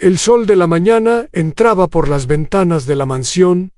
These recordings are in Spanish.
El sol de la mañana entraba por las ventanas de la mansión,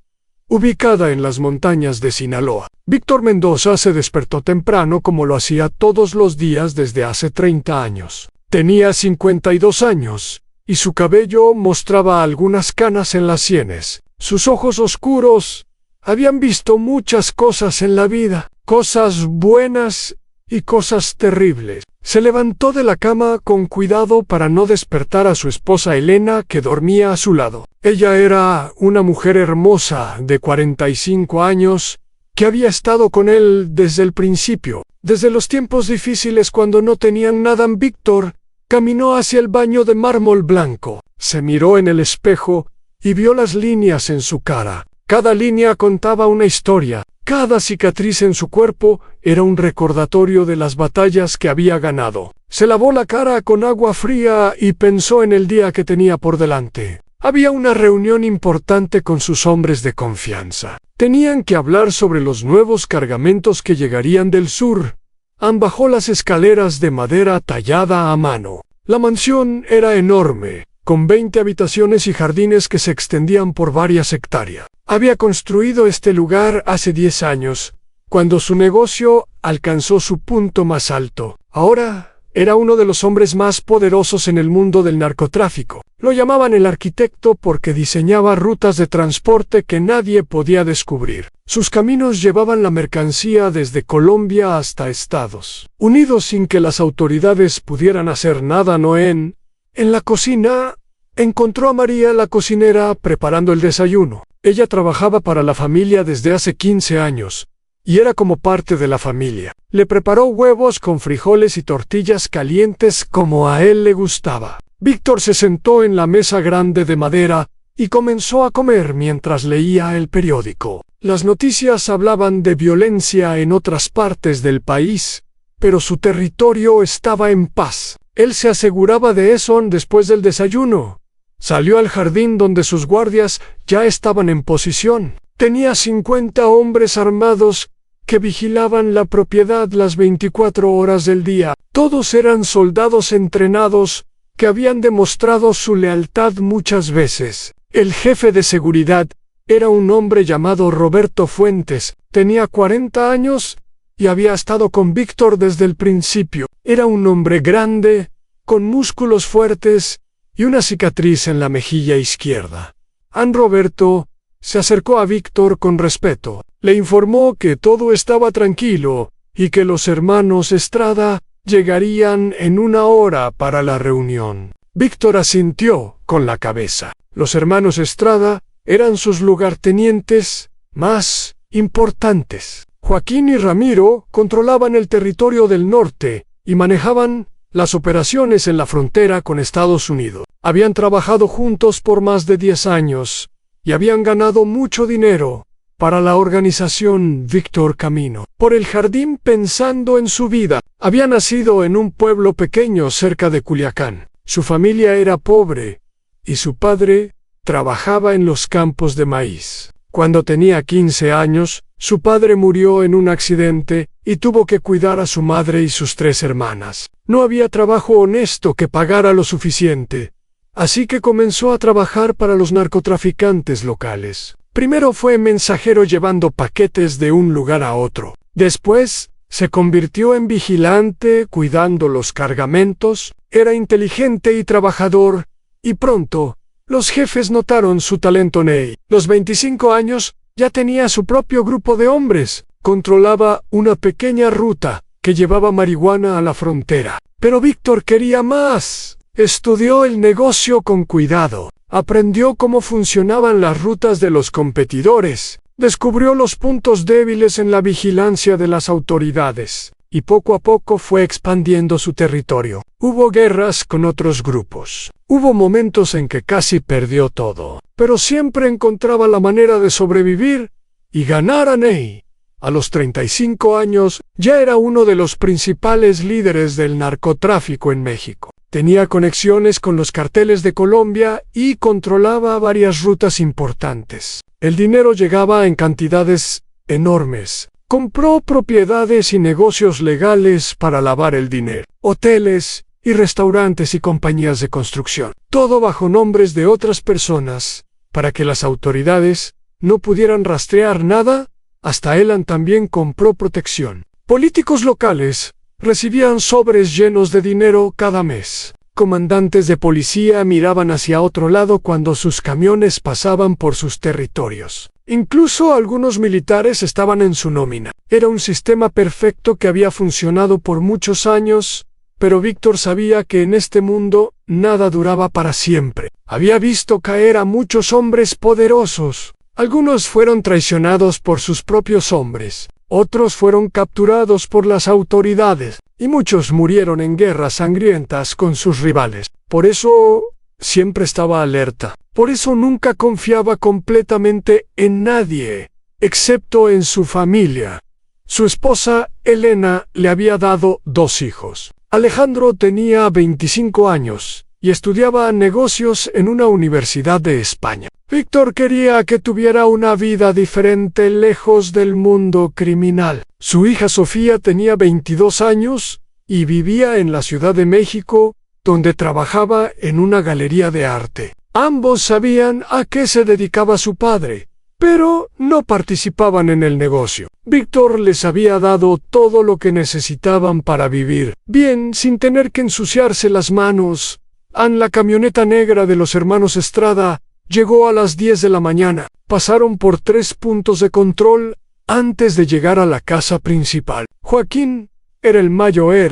ubicada en las montañas de Sinaloa. Víctor Mendoza se despertó temprano como lo hacía todos los días desde hace 30 años. Tenía 52 años, y su cabello mostraba algunas canas en las sienes. Sus ojos oscuros habían visto muchas cosas en la vida, cosas buenas y cosas terribles. Se levantó de la cama con cuidado para no despertar a su esposa Elena, que dormía a su lado. Ella era una mujer hermosa de 45 años, que había estado con él desde el principio. Desde los tiempos difíciles, cuando no tenían nada, Víctor caminó hacia el baño de mármol blanco. Se miró en el espejo y vio las líneas en su cara. Cada línea contaba una historia. Cada cicatriz en su cuerpo era un recordatorio de las batallas que había ganado. Se lavó la cara con agua fría y pensó en el día que tenía por delante. Había una reunión importante con sus hombres de confianza. Tenían que hablar sobre los nuevos cargamentos que llegarían del sur. Ann bajó las escaleras de madera tallada a mano. La mansión era enorme, con 20 habitaciones y jardines que se extendían por varias hectáreas. Había construido este lugar hace 10 años, cuando su negocio alcanzó su punto más alto. Ahora era uno de los hombres más poderosos en el mundo del narcotráfico. Lo llamaban el arquitecto porque diseñaba rutas de transporte que nadie podía descubrir. Sus caminos llevaban la mercancía desde Colombia hasta Estados Unidos sin que las autoridades pudieran hacer nada. En la cocina encontró a María, la cocinera, preparando el desayuno. Ella trabajaba para la familia desde hace 15 años, y era como parte de la familia. Le preparó huevos con frijoles y tortillas calientes como a él le gustaba. Víctor se sentó en la mesa grande de madera y comenzó a comer mientras leía el periódico. Las noticias hablaban de violencia en otras partes del país, pero su territorio estaba en paz. Él se aseguraba de eso después del desayuno. Salió al jardín donde sus guardias ya estaban en posición. Tenía 50 hombres armados que vigilaban la propiedad las 24 horas del día. Todos eran soldados entrenados que habían demostrado su lealtad muchas veces. El jefe de seguridad era un hombre llamado Roberto Fuentes. Tenía 40 años y había estado con Víctor desde el principio. Era un hombre grande, con músculos fuertes y una cicatriz en la mejilla izquierda. Ann Roberto se acercó a Víctor con respeto. Le informó que todo estaba tranquilo y que los hermanos Estrada llegarían en 1 hora para la reunión. Víctor asintió con la cabeza. Los hermanos Estrada eran sus lugartenientes más importantes. Joaquín y Ramiro controlaban el territorio del norte y manejaban las operaciones en la frontera con Estados Unidos. Habían trabajado juntos por más de 10 años y habían ganado mucho dinero para la organización Víctor Camino. Por el jardín, pensando en su vida. Había nacido en un pueblo pequeño cerca de Culiacán. Su familia era pobre y su padre trabajaba en los campos de maíz. Cuando tenía 15 años, su padre murió en un accidente y tuvo que cuidar a su madre y sus 3 hermanas. No había trabajo honesto que pagara lo suficiente, así que comenzó a trabajar para los narcotraficantes locales. Primero fue mensajero llevando paquetes de un lugar a otro. Después se convirtió en vigilante cuidando los cargamentos. Era inteligente y trabajador, y pronto los jefes notaron su talento. Los 25 años ya tenía su propio grupo de hombres. Controlaba una pequeña ruta que llevaba marihuana a la frontera. Pero Víctor quería más. Estudió el negocio con cuidado. Aprendió cómo funcionaban las rutas de los competidores. Descubrió los puntos débiles en la vigilancia de las autoridades. Y poco a poco fue expandiendo su territorio. Hubo guerras con otros grupos. Hubo momentos en que casi perdió todo. Pero siempre encontraba la manera de sobrevivir y ganar a Ney. A los 35 años, ya era uno de los principales líderes del narcotráfico en México. Tenía conexiones con los carteles de Colombia y controlaba varias rutas importantes. El dinero llegaba en cantidades enormes. Compró propiedades y negocios legales para lavar el dinero. Hoteles y restaurantes y compañías de construcción, todo bajo nombres de otras personas, para que las autoridades no pudieran rastrear nada. Hasta Elan también compró protección. Políticos locales recibían sobres llenos de dinero cada mes. Comandantes de policía miraban hacia otro lado cuando sus camiones pasaban por sus territorios. Incluso algunos militares estaban en su nómina. Era un sistema perfecto que había funcionado por muchos años, pero Víctor sabía que en este mundo nada duraba para siempre. Había visto caer a muchos hombres poderosos. Algunos fueron traicionados por sus propios hombres, otros fueron capturados por las autoridades, y muchos murieron en guerras sangrientas con sus rivales. Por eso siempre estaba alerta. Por eso nunca confiaba completamente en nadie, excepto en su familia. Su esposa, Elena, le había dado 2 hijos. Alejandro tenía 25 años y estudiaba negocios en una universidad de España. Víctor quería que tuviera una vida diferente lejos del mundo criminal. Su hija Sofía tenía 22 años y vivía en la Ciudad de México, donde trabajaba en una galería de arte. Ambos sabían a qué se dedicaba su padre, pero no participaban en el negocio. Víctor les había dado todo lo que necesitaban para vivir bien sin tener que ensuciarse las manos. La camioneta negra de los hermanos Estrada llegó a las 10 de la mañana. Pasaron por 3 puntos de control antes de llegar a la casa principal. Joaquín era el mayor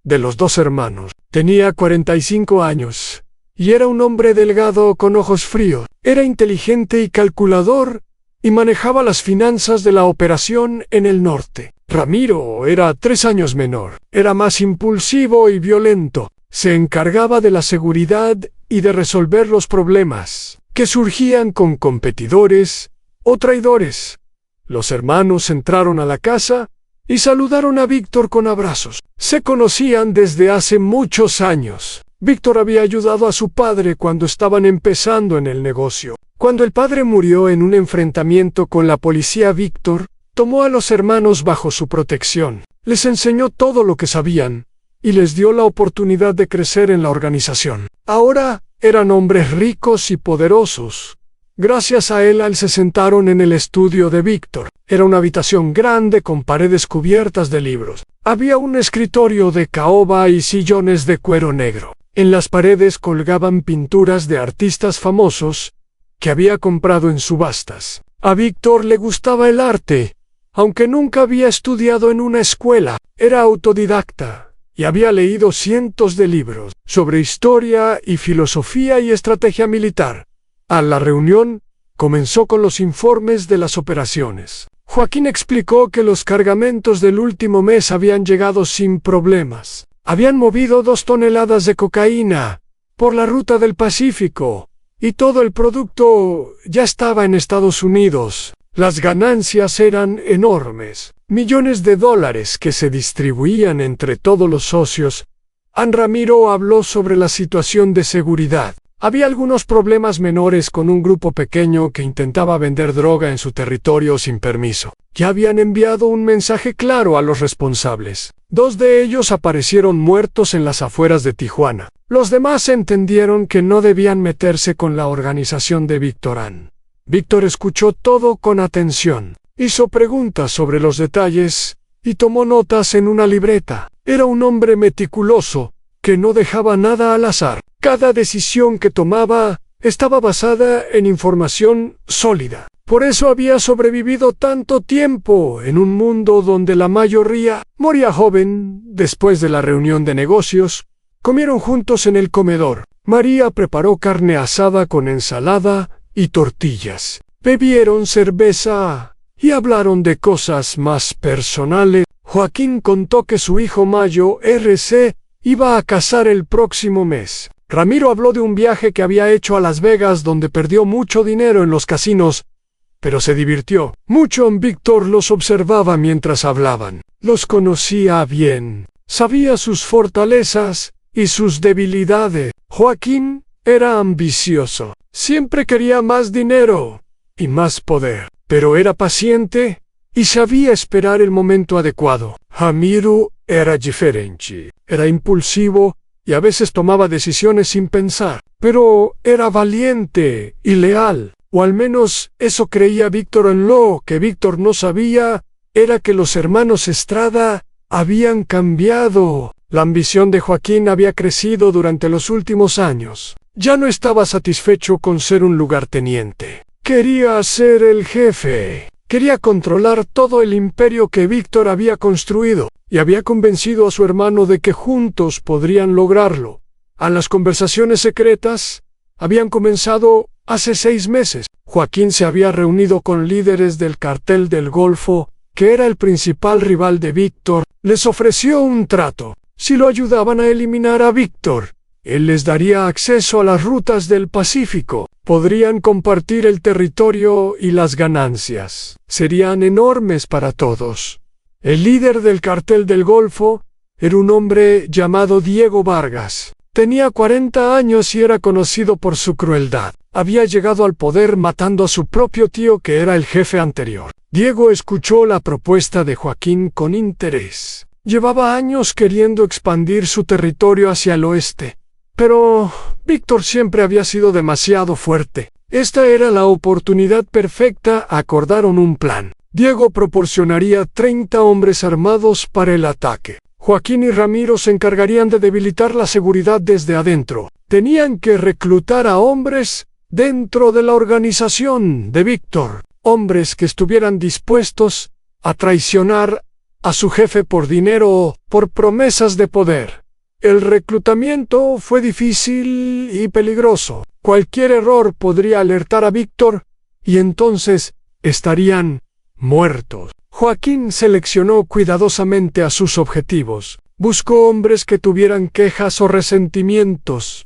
de los 2 hermanos. Tenía 45 años y era un hombre delgado con ojos fríos. Era inteligente y calculador y manejaba las finanzas de la operación en el norte. Ramiro era 3 años menor. Era más impulsivo y violento. Se encargaba de la seguridad y de resolver los problemas que surgían con competidores o traidores. Los hermanos entraron a la casa y saludaron a Víctor con abrazos. Se conocían desde hace muchos años. Víctor había ayudado a su padre cuando estaban empezando en el negocio. Cuando el padre murió en un enfrentamiento con la policía, Víctor tomó a los hermanos bajo su protección. Les enseñó todo lo que sabían y les dio la oportunidad de crecer en la organización. Ahora eran hombres ricos y poderosos. Gracias a él se sentaron en el estudio de Víctor. Era una habitación grande con paredes cubiertas de libros. Había un escritorio de caoba y sillones de cuero negro. En las paredes colgaban pinturas de artistas famosos que había comprado en subastas. A Víctor le gustaba el arte, aunque nunca había estudiado en una escuela. Era autodidacta y había leído cientos de libros sobre historia y filosofía y estrategia militar. A la reunión comenzó con los informes de las operaciones. Joaquín explicó que los cargamentos del último mes habían llegado sin problemas. Habían movido 2 toneladas de cocaína por la ruta del Pacífico y todo el producto ya estaba en Estados Unidos. Las ganancias eran enormes, millones de dólares que se distribuían entre todos los socios. Ramiro habló sobre la situación de seguridad. Había algunos problemas menores con un grupo pequeño que intentaba vender droga en su territorio sin permiso. Ya habían enviado un mensaje claro a los responsables. 2 de ellos aparecieron muertos en las afueras de Tijuana. Los demás entendieron que no debían meterse con la organización de Víctor. Víctor escuchó todo con atención. Hizo preguntas sobre los detalles y tomó notas en una libreta. Era un hombre meticuloso que no dejaba nada al azar. Cada decisión que tomaba estaba basada en información sólida. Por eso había sobrevivido tanto tiempo en un mundo donde la mayoría moría joven. Después de la reunión de negocios, comieron juntos en el comedor. María preparó carne asada con ensalada y tortillas. Bebieron cerveza y hablaron de cosas más personales. Joaquín contó que su hijo Mayo RC iba a casar el próximo mes. Ramiro habló de un viaje que había hecho a Las Vegas donde perdió mucho dinero en los casinos, pero se divirtió mucho. Víctor los observaba mientras hablaban. Los conocía bien. Sabía sus fortalezas y sus debilidades. Joaquín era ambicioso. Siempre quería más dinero y más poder, pero era paciente y sabía esperar el momento adecuado. Ramiro era diferente. Era impulsivo y a veces tomaba decisiones sin pensar, pero era valiente y leal, o al menos eso creía Víctor. En lo que Víctor no sabía era que los hermanos Estrada habían cambiado. La ambición de Joaquín había crecido durante los últimos años. Ya no estaba satisfecho con ser un lugarteniente. Quería ser el jefe. Quería controlar todo el imperio que Víctor había construido, y había convencido a su hermano de que juntos podrían lograrlo. Las conversaciones secretas habían comenzado hace 6 meses. Joaquín se había reunido con líderes del Cartel del Golfo, que era el principal rival de Víctor. Les ofreció un trato. Si lo ayudaban a eliminar a Víctor, él les daría acceso a las rutas del Pacífico. Podrían compartir el territorio y las ganancias. Serían enormes para todos. El líder del Cartel del Golfo era un hombre llamado Diego Vargas. Tenía 40 años y era conocido por su crueldad. Había llegado al poder matando a su propio tío, que era el jefe anterior. Diego escuchó la propuesta de Joaquín con interés. Llevaba años queriendo expandir su territorio hacia el oeste, pero Víctor siempre había sido demasiado fuerte. Esta era la oportunidad perfecta. Acordaron un plan. Diego proporcionaría 30 hombres armados para el ataque. Joaquín y Ramiro se encargarían de debilitar la seguridad desde adentro. Tenían que reclutar a hombres dentro de la organización de Víctor, hombres que estuvieran dispuestos a traicionar a su jefe por dinero o por promesas de poder. El reclutamiento fue difícil y peligroso. Cualquier error podría alertar a Víctor y entonces estarían muertos. Joaquín seleccionó cuidadosamente a sus objetivos. Buscó hombres que tuvieran quejas o resentimientos.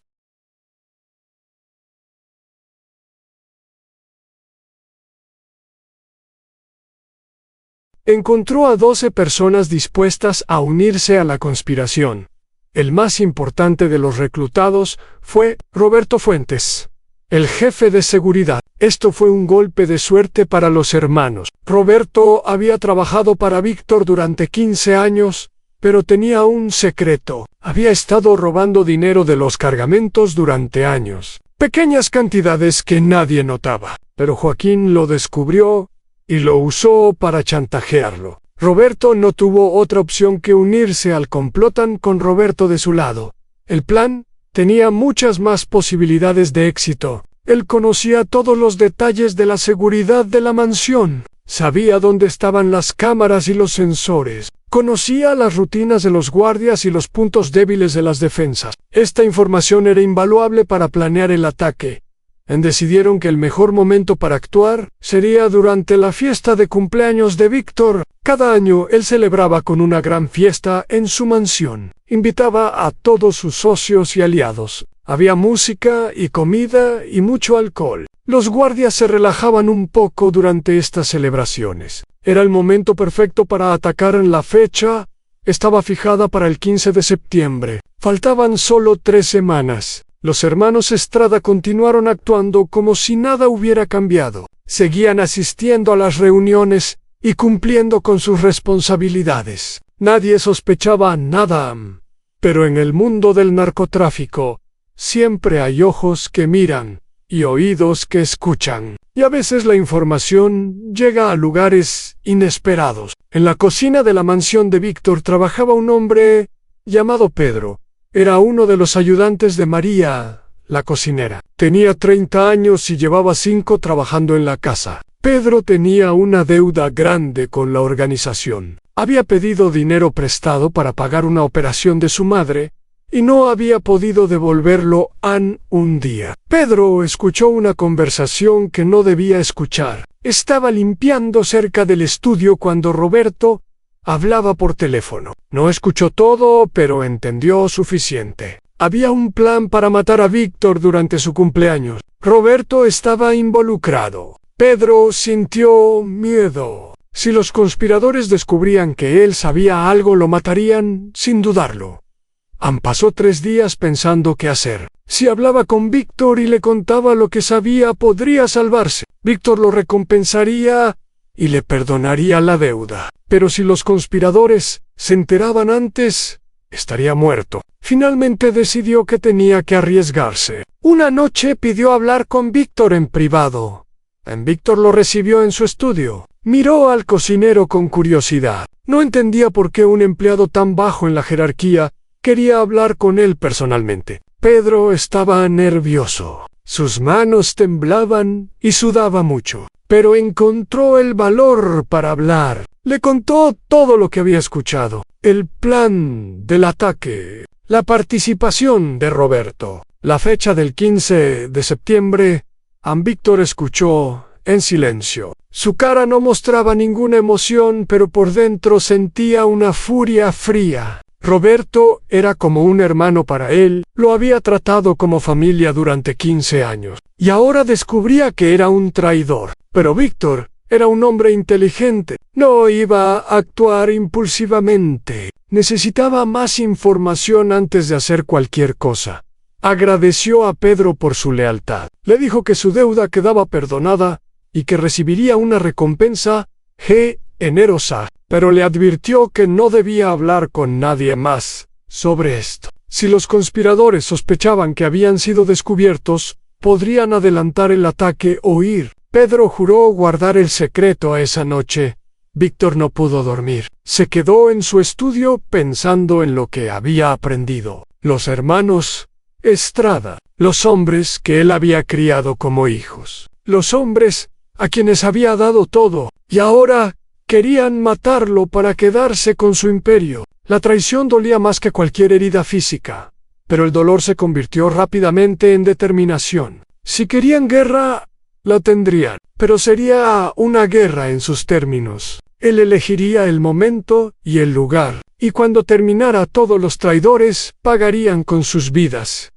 Encontró a 12 personas dispuestas a unirse a la conspiración. El más importante de los reclutados fue Roberto Fuentes, el jefe de seguridad. Esto fue un golpe de suerte para los hermanos. Roberto había trabajado para Víctor durante 15 años, pero tenía un secreto. Había estado robando dinero de los cargamentos durante años. Pequeñas cantidades que nadie notaba. Pero Joaquín lo descubrió y lo usó para chantajearlo. Roberto no tuvo otra opción que unirse al complot con Roberto de su lado. El plan tenía muchas más posibilidades de éxito. Él conocía todos los detalles de la seguridad de la mansión. Sabía dónde estaban las cámaras y los sensores. Conocía las rutinas de los guardias y los puntos débiles de las defensas. Esta información era invaluable para planear el ataque. Decidieron que el mejor momento para actuar sería durante la fiesta de cumpleaños de Víctor. Cada año él celebraba con una gran fiesta en su mansión. Invitaba a todos sus socios y aliados. Había música y comida y mucho alcohol. Los guardias se relajaban un poco durante estas celebraciones. Era el momento perfecto para atacar. En la fecha estaba fijada para el 15 de septiembre. Faltaban solo 3 semanas. Los hermanos Estrada continuaron actuando como si nada hubiera cambiado. Seguían asistiendo a las reuniones y cumpliendo con sus responsabilidades. Nadie sospechaba nada. Pero en el mundo del narcotráfico, siempre hay ojos que miran y oídos que escuchan. Y a veces la información llega a lugares inesperados. En la cocina de la mansión de Víctor trabajaba un hombre llamado Pedro. Era uno de los ayudantes de María, la cocinera. Tenía 30 años y llevaba 5 trabajando en la casa. Pedro tenía una deuda grande con la organización. Había pedido dinero prestado para pagar una operación de su madre y no había podido devolverlo en un día. Pedro escuchó una conversación que no debía escuchar. Estaba limpiando cerca del estudio cuando Roberto hablaba por teléfono. No escuchó todo, pero entendió suficiente. Había un plan para matar a Víctor durante su cumpleaños. Roberto estaba involucrado. Pedro sintió miedo. Si los conspiradores descubrían que él sabía algo, lo matarían sin dudarlo. Pasó 3 días pensando qué hacer. Si hablaba con Víctor y le contaba lo que sabía, podría salvarse. Víctor lo recompensaría y le perdonaría la deuda. Pero si los conspiradores se enteraban antes, estaría muerto. Finalmente decidió que tenía que arriesgarse. Una noche pidió hablar con Víctor en privado. Víctor lo recibió en su estudio. Miró al cocinero con curiosidad. No entendía por qué un empleado tan bajo en la jerarquía quería hablar con él personalmente. Pedro estaba nervioso. Sus manos temblaban y sudaba mucho. Pero encontró el valor para hablar. Le contó todo lo que había escuchado. El plan del ataque. La participación de Roberto. La fecha del 15 de septiembre. Víctor escuchó en silencio. Su cara no mostraba ninguna emoción, pero por dentro sentía una furia fría. Roberto era como un hermano para él, lo había tratado como familia durante 15 años, y ahora descubría que era un traidor. Pero Víctor era un hombre inteligente, no iba a actuar impulsivamente, necesitaba más información antes de hacer cualquier cosa. Agradeció a Pedro por su lealtad, le dijo que su deuda quedaba perdonada y que recibiría una recompensa generosa. Pero le advirtió que no debía hablar con nadie más sobre esto. Si los conspiradores sospechaban que habían sido descubiertos, podrían adelantar el ataque o huir. Pedro juró guardar el secreto esa noche. Víctor no pudo dormir. Se quedó en su estudio pensando en lo que había aprendido. Los hermanos Estrada, los hombres que él había criado como hijos. Los hombres a quienes había dado todo, y ahora querían matarlo para quedarse con su imperio. La traición dolía más que cualquier herida física, pero el dolor se convirtió rápidamente en determinación. Si querían guerra, la tendrían, pero sería una guerra en sus términos. Él elegiría el momento y el lugar, y cuando terminara todos los traidores pagarían con sus vidas.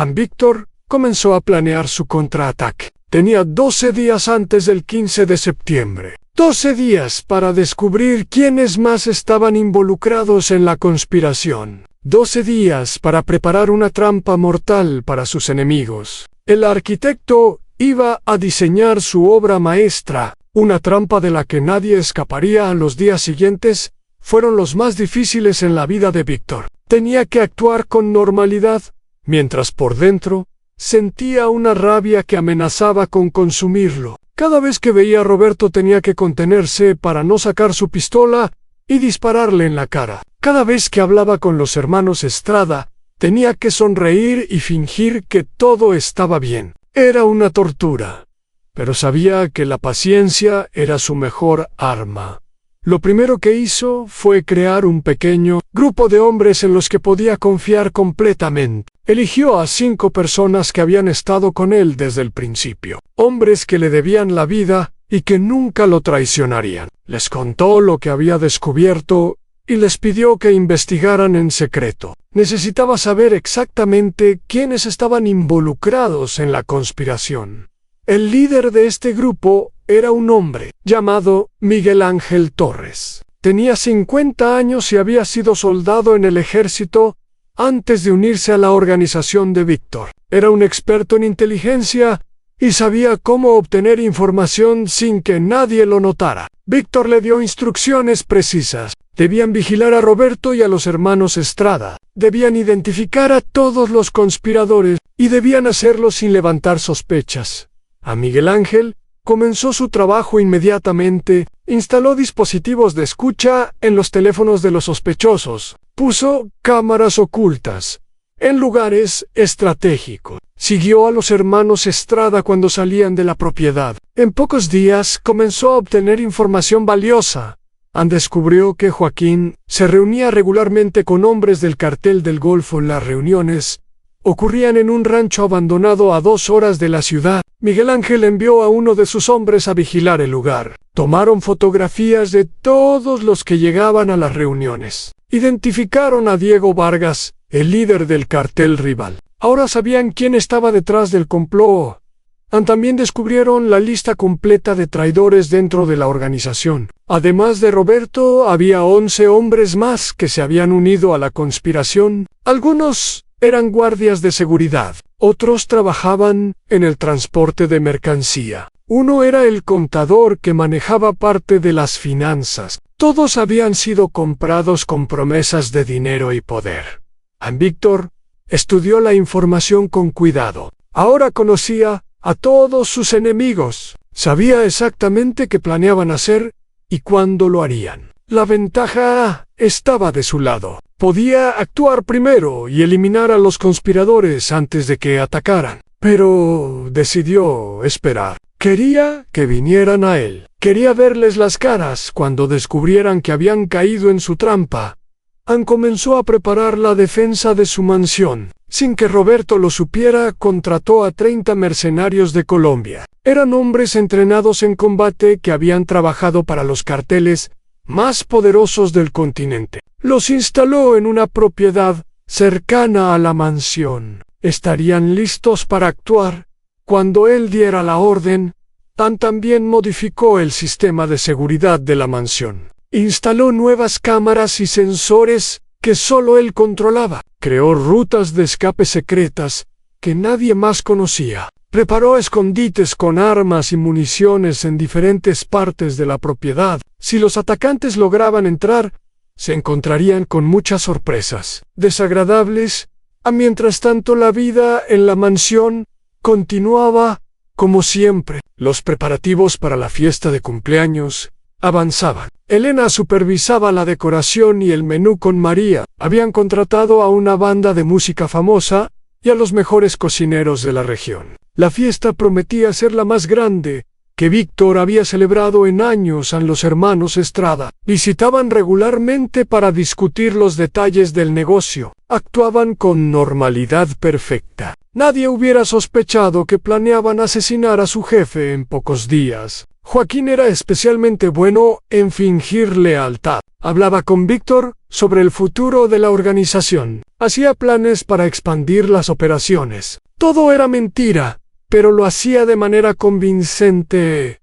Víctor comenzó a planear su contraataque. Tenía 12 días antes del 15 de septiembre. 12 días para descubrir quiénes más estaban involucrados en la conspiración. 12 días para preparar una trampa mortal para sus enemigos. El arquitecto iba a diseñar su obra maestra. Una trampa de la que nadie escaparía. Los días siguientes fueron los más difíciles en la vida de Víctor. Tenía que actuar con normalidad, mientras por dentro sentía una rabia que amenazaba con consumirlo. Cada vez que veía a Roberto tenía que contenerse para no sacar su pistola y dispararle en la cara. Cada vez que hablaba con los hermanos Estrada, tenía que sonreír y fingir que todo estaba bien. Era una tortura, pero sabía que la paciencia era su mejor arma. Lo primero que hizo fue crear un pequeño grupo de hombres en los que podía confiar completamente. Eligió a 5 personas que habían estado con él desde el principio, hombres que le debían la vida y que nunca lo traicionarían. Les contó lo que había descubierto y les pidió que investigaran en secreto. Necesitaba saber exactamente quiénes estaban involucrados en la conspiración. El líder de este grupo era un hombre llamado Miguel Ángel Torres. Tenía 50 años y había sido soldado en el ejército antes de unirse a la organización de Víctor. Era un experto en inteligencia y sabía cómo obtener información sin que nadie lo notara. Víctor le dio instrucciones precisas. Debían vigilar a Roberto y a los hermanos Estrada. Debían identificar a todos los conspiradores y debían hacerlo sin levantar sospechas. A Miguel Ángel comenzó su trabajo inmediatamente. Instaló dispositivos de escucha en los teléfonos de los sospechosos. Puso cámaras ocultas en lugares estratégicos. Siguió a los hermanos Estrada cuando salían de la propiedad. En pocos días comenzó a obtener información valiosa. Descubrió que Joaquín se reunía regularmente con hombres del cartel del Golfo. Las reuniones ocurrían en un rancho abandonado a 2 horas de la ciudad. Miguel Ángel envió a uno de sus hombres a vigilar el lugar. Tomaron fotografías de todos los que llegaban a las reuniones. Identificaron a Diego Vargas, el líder del cartel rival. Ahora sabían quién estaba detrás del complot. También descubrieron la lista completa de traidores dentro de la organización. Además de Roberto, había 11 hombres más que se habían unido a la conspiración. Algunos eran guardias de seguridad, otros trabajaban en el transporte de mercancía. Uno era el contador que manejaba parte de las finanzas. Todos habían sido comprados con promesas de dinero y poder. Víctor estudió la información con cuidado. Ahora conocía a todos sus enemigos. Sabía exactamente qué planeaban hacer y cuándo lo harían. La ventaja estaba de su lado. Podía actuar primero y eliminar a los conspiradores antes de que atacaran. Pero decidió esperar. Quería que vinieran a él. Quería verles las caras cuando descubrieran que habían caído en su trampa. Comenzó a preparar la defensa de su mansión. Sin que Roberto lo supiera, contrató a 30 mercenarios de Colombia. Eran hombres entrenados en combate que habían trabajado para los carteles más poderosos del continente. Los instaló en una propiedad cercana a la mansión. Estarían listos para actuar cuando él diera la orden. También modificó el sistema de seguridad de la mansión. Instaló nuevas cámaras y sensores que solo él controlaba. Creó rutas de escape secretas que nadie más conocía. Preparó escondites con armas y municiones en diferentes partes de la propiedad. Si los atacantes lograban entrar, se encontrarían con muchas sorpresas desagradables. Mientras tanto, la vida en la mansión continuaba como siempre. Los preparativos para la fiesta de cumpleaños avanzaban. Elena supervisaba la decoración y el menú con María. Habían contratado a una banda de música famosa y a los mejores cocineros de la región. La fiesta prometía ser la más grande que Víctor había celebrado en años. A los hermanos Estrada visitaban regularmente para discutir los detalles del negocio. Actuaban con normalidad perfecta. Nadie hubiera sospechado que planeaban asesinar a su jefe en pocos días. Joaquín era especialmente bueno en fingir lealtad. Hablaba con Víctor sobre el futuro de la organización. Hacía planes para expandir las operaciones. Todo era mentira, pero lo hacía de manera convincente.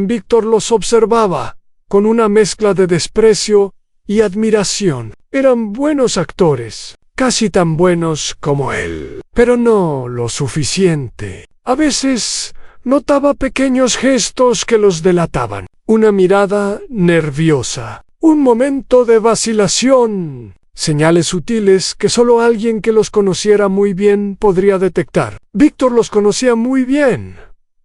Víctor los observaba con una mezcla de desprecio y admiración. Eran buenos actores, casi tan buenos como él, pero no lo suficiente. A veces notaba pequeños gestos que los delataban. Una mirada nerviosa, un momento de vacilación. Señales sutiles que solo alguien que los conociera muy bien podría detectar. Víctor los conocía muy bien.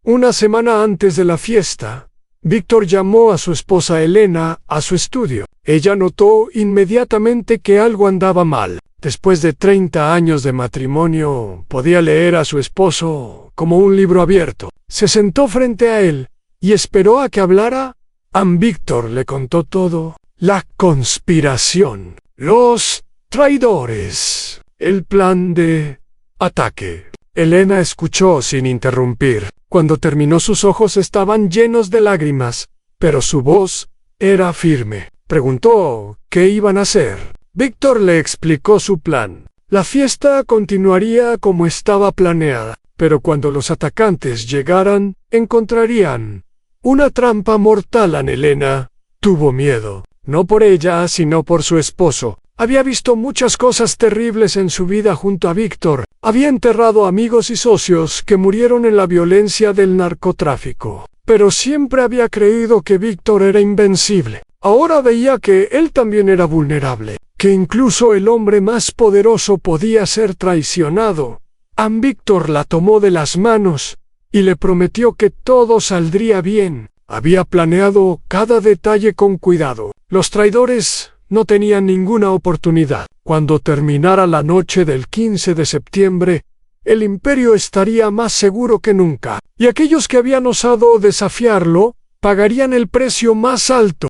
Una semana antes de la fiesta, Víctor llamó a su esposa Elena a su estudio. Ella notó inmediatamente que algo andaba mal. Después de 30 años de matrimonio, podía leer a su esposo como un libro abierto. Se sentó frente a él y esperó a que hablara. Víctor le contó todo. La conspiración, los traidores, el plan de ataque. Elena escuchó sin interrumpir. Cuando terminó, sus ojos estaban llenos de lágrimas, pero su voz era firme. Preguntó qué iban a hacer. Víctor le explicó su plan. La fiesta continuaría como estaba planeada, pero cuando los atacantes llegaran, encontrarían una trampa mortal. Elena tuvo miedo, no por ella, sino por su esposo. Había visto muchas cosas terribles en su vida junto a Víctor. Había enterrado amigos y socios que murieron en la violencia del narcotráfico. Pero siempre había creído que Víctor era invencible. Ahora veía que él también era vulnerable, que incluso el hombre más poderoso podía ser traicionado. Víctor la tomó de las manos y le prometió que todo saldría bien. Había planeado cada detalle con cuidado. Los traidores no tenían ninguna oportunidad. Cuando terminara la noche del 15 de septiembre, el imperio estaría más seguro que nunca, y aquellos que habían osado desafiarlo pagarían el precio más alto.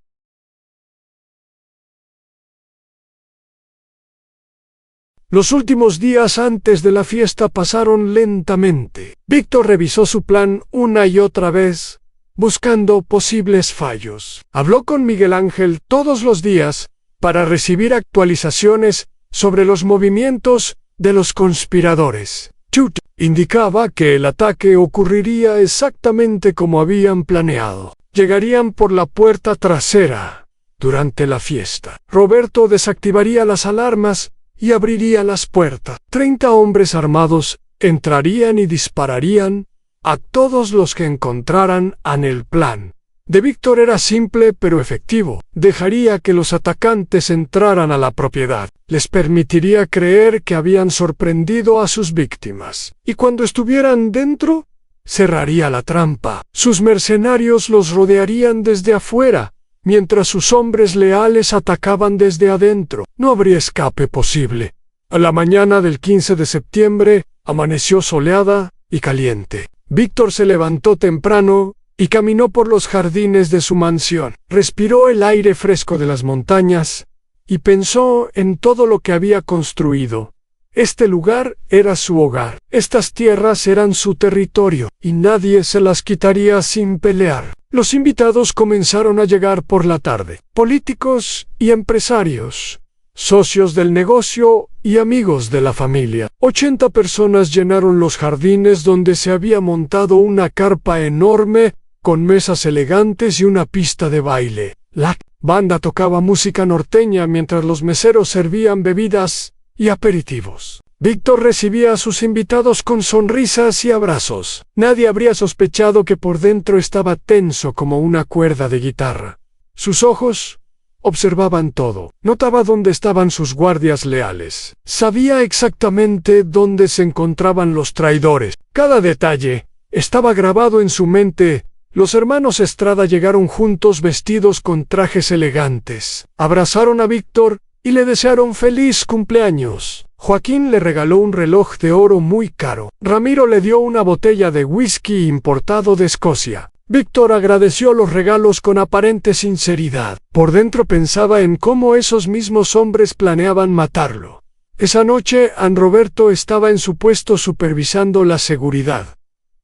Los últimos días antes de la fiesta pasaron lentamente. Víctor revisó su plan una y otra vez, buscando posibles fallos. Habló con Miguel Ángel todos los días para recibir actualizaciones sobre los movimientos de los conspiradores. Chut indicaba que el ataque ocurriría exactamente como habían planeado. Llegarían por la puerta trasera durante la fiesta. Roberto desactivaría las alarmas y abriría las puertas. 30 hombres armados entrarían y dispararían a todos los que encontraran en el plan. de Víctor era simple pero efectivo. Dejaría que los atacantes entraran a la propiedad. Les permitiría creer que habían sorprendido a sus víctimas. Y cuando estuvieran dentro, cerraría la trampa. Sus mercenarios los rodearían desde afuera, mientras sus hombres leales atacaban desde adentro. No habría escape posible. A la mañana del 15 de septiembre, amaneció soleada y caliente. Víctor se levantó temprano y caminó por los jardines de su mansión. Respiró el aire fresco de las montañas y pensó en todo lo que había construido. Este lugar era su hogar. Estas tierras eran su territorio y nadie se las quitaría sin pelear. Los invitados comenzaron a llegar por la tarde. Políticos y empresarios, socios del negocio y amigos de la familia. 80 personas llenaron los jardines donde se había montado una carpa enorme con mesas elegantes y una pista de baile. La banda tocaba música norteña mientras los meseros servían bebidas y aperitivos. Víctor recibía a sus invitados con sonrisas y abrazos. Nadie habría sospechado que por dentro estaba tenso como una cuerda de guitarra. Sus ojos observaban todo. Notaba dónde estaban sus guardias leales. Sabía exactamente dónde se encontraban los traidores. Cada detalle estaba grabado en su mente. Los hermanos Estrada llegaron juntos vestidos con trajes elegantes. Abrazaron a Víctor y le desearon feliz cumpleaños. Joaquín le regaló un reloj de oro muy caro. Ramiro le dio una botella de whisky importado de Escocia. Víctor agradeció los regalos con aparente sinceridad. Por dentro pensaba en cómo esos mismos hombres planeaban matarlo. Esa noche, An Roberto estaba en su puesto supervisando la seguridad.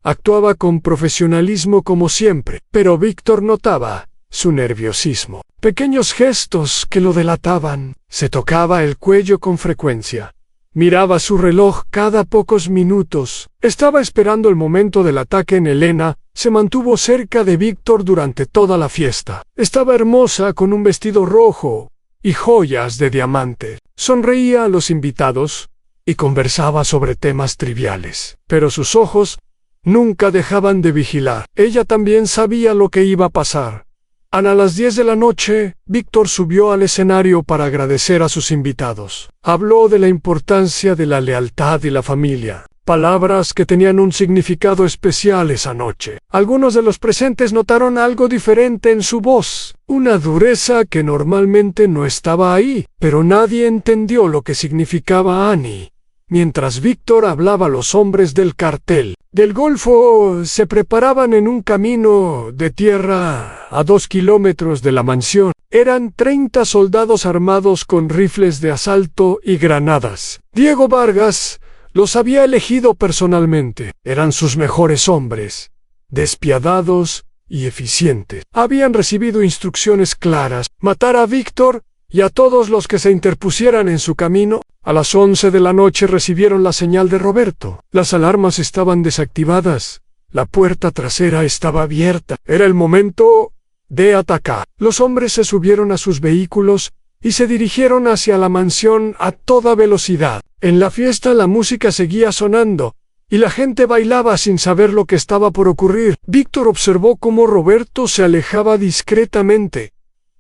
Actuaba con profesionalismo como siempre, pero Víctor notaba su nerviosismo. Pequeños gestos que lo delataban. Se tocaba el cuello con frecuencia. Miraba su reloj cada pocos minutos. Estaba esperando el momento del ataque en Elena. Se mantuvo cerca de Víctor durante toda la fiesta. Estaba hermosa con un vestido rojo y joyas de diamante. Sonreía a los invitados y conversaba sobre temas triviales. Pero sus ojos nunca dejaban de vigilar. Ella también sabía lo que iba a pasar. A las 10 de la noche, Víctor subió al escenario para agradecer a sus invitados. Habló de la importancia de la lealtad y la familia, palabras que tenían un significado especial esa noche. Algunos de los presentes notaron algo diferente en su voz, una dureza que normalmente no estaba ahí, pero nadie entendió lo que significaba Annie. Mientras Víctor hablaba, los hombres del cartel del Golfo se preparaban en un camino de tierra a 2 kilómetros de la mansión. Eran 30 soldados armados con rifles de asalto y granadas. Diego Vargas los había elegido personalmente. Eran sus mejores hombres, despiadados y eficientes. Habían recibido instrucciones claras: matar a Víctor y a todos los que se interpusieran en su camino. A las 11 de la noche recibieron la señal de Roberto. Las alarmas estaban desactivadas. La puerta trasera estaba abierta. Era el momento de atacar. Los hombres se subieron a sus vehículos y se dirigieron hacia la mansión a toda velocidad. En la fiesta la música seguía sonando y la gente bailaba sin saber lo que estaba por ocurrir. Víctor observó cómo Roberto se alejaba discretamente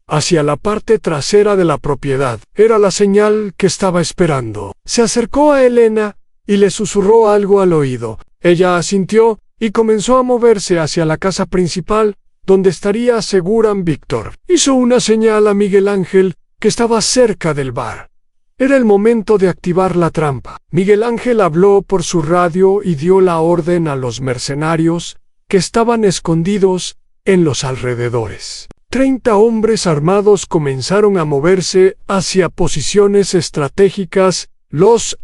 hacia la parte trasera de la propiedad. Era la señal que estaba esperando. Se acercó a Elena y le susurró algo al oído. Ella asintió y comenzó a moverse hacia la casa principal, donde estaría segura Víctor. Hizo una señal a Miguel Ángel, que estaba cerca del bar. Era el momento de activar la trampa. Miguel Ángel habló por su radio y dio la orden a los mercenarios que estaban escondidos en los alrededores. 30 hombres armados comenzaron a moverse hacia posiciones estratégicas. Los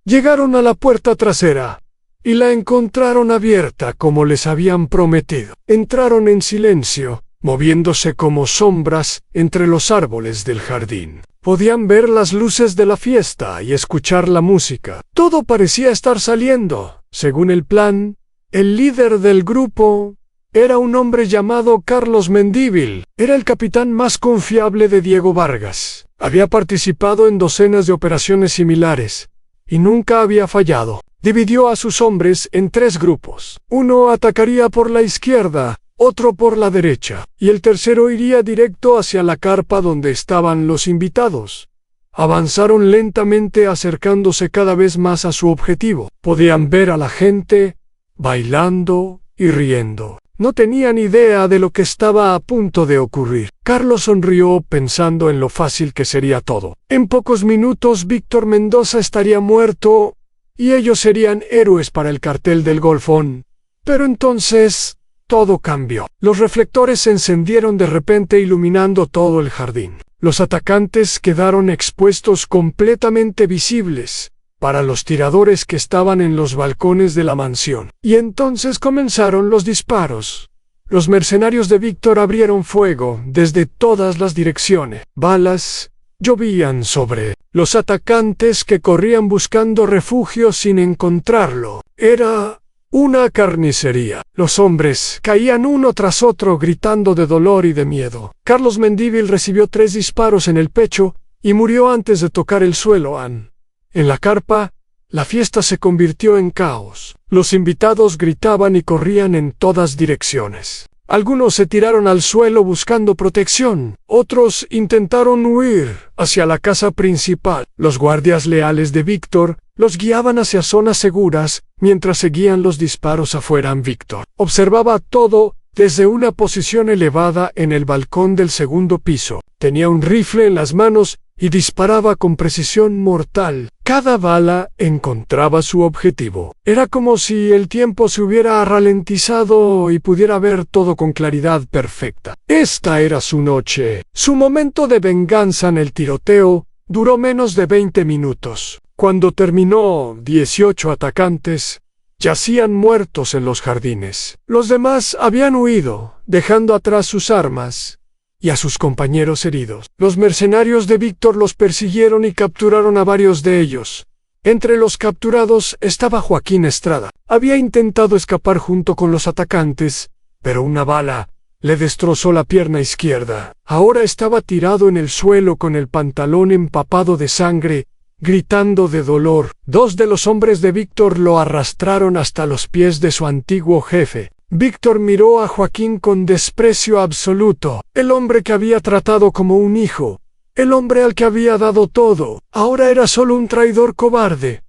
llegaron a la puerta trasera y la encontraron abierta como les habían prometido. Entraron en silencio, moviéndose como sombras entre los árboles del jardín. Podían ver las luces de la fiesta y escuchar la música. Todo parecía estar saliendo según el plan. El líder del grupo era un hombre llamado Carlos Mendívil. Era el capitán más confiable de Diego Vargas. Había participado en docenas de operaciones similares y nunca había fallado. Dividió a sus hombres en 3 grupos. Uno atacaría por la izquierda, otro por la derecha, y el tercero iría directo hacia la carpa donde estaban los invitados. Avanzaron lentamente acercándose cada vez más a su objetivo. Podían ver a la gente bailando y riendo. No tenían idea de lo que estaba a punto de ocurrir. Carlos sonrió pensando en lo fácil que sería todo. En pocos minutos Víctor Mendoza estaría muerto y ellos serían héroes para el cartel del Golfón. Pero entonces todo cambió. Los reflectores se encendieron de repente iluminando todo el jardín. Los atacantes quedaron expuestos completamente visibles para los tiradores que estaban en los balcones de la mansión. Y entonces comenzaron los disparos. Los mercenarios de Víctor abrieron fuego desde todas las direcciones. Balas llovían sobre los atacantes que corrían buscando refugio sin encontrarlo. Era una carnicería. Los hombres caían uno tras otro gritando de dolor y de miedo. Carlos Mendívil recibió 3 disparos en el pecho y murió antes de tocar el suelo. En la carpa, la fiesta se convirtió en caos. Los invitados gritaban y corrían en todas direcciones. Algunos se tiraron al suelo buscando protección. Otros intentaron huir hacia la casa principal. Los guardias leales de Víctor los guiaban hacia zonas seguras mientras seguían los disparos afuera. Víctor observaba todo desde una posición elevada en el balcón del segundo piso. Tenía un rifle en las manos y disparaba con precisión mortal. Cada bala encontraba su objetivo. Era como si el tiempo se hubiera ralentizado y pudiera ver todo con claridad perfecta. Esta era su noche. Su momento de venganza en el tiroteo duró menos de 20 minutos. Cuando terminó, 18 atacantes yacían muertos en los jardines. Los demás habían huido, dejando atrás sus armas y a sus compañeros heridos. Los mercenarios de Víctor los persiguieron y capturaron a varios de ellos. Entre los capturados estaba Joaquín Estrada. Había intentado escapar junto con los atacantes, pero una bala le destrozó la pierna izquierda. Ahora estaba tirado en el suelo con el pantalón empapado de sangre, gritando de dolor. 2 de los hombres de Víctor lo arrastraron hasta los pies de su antiguo jefe. Víctor miró a Joaquín con desprecio absoluto. El hombre que había tratado como un hijo, el hombre al que había dado todo, ahora era solo un traidor cobarde.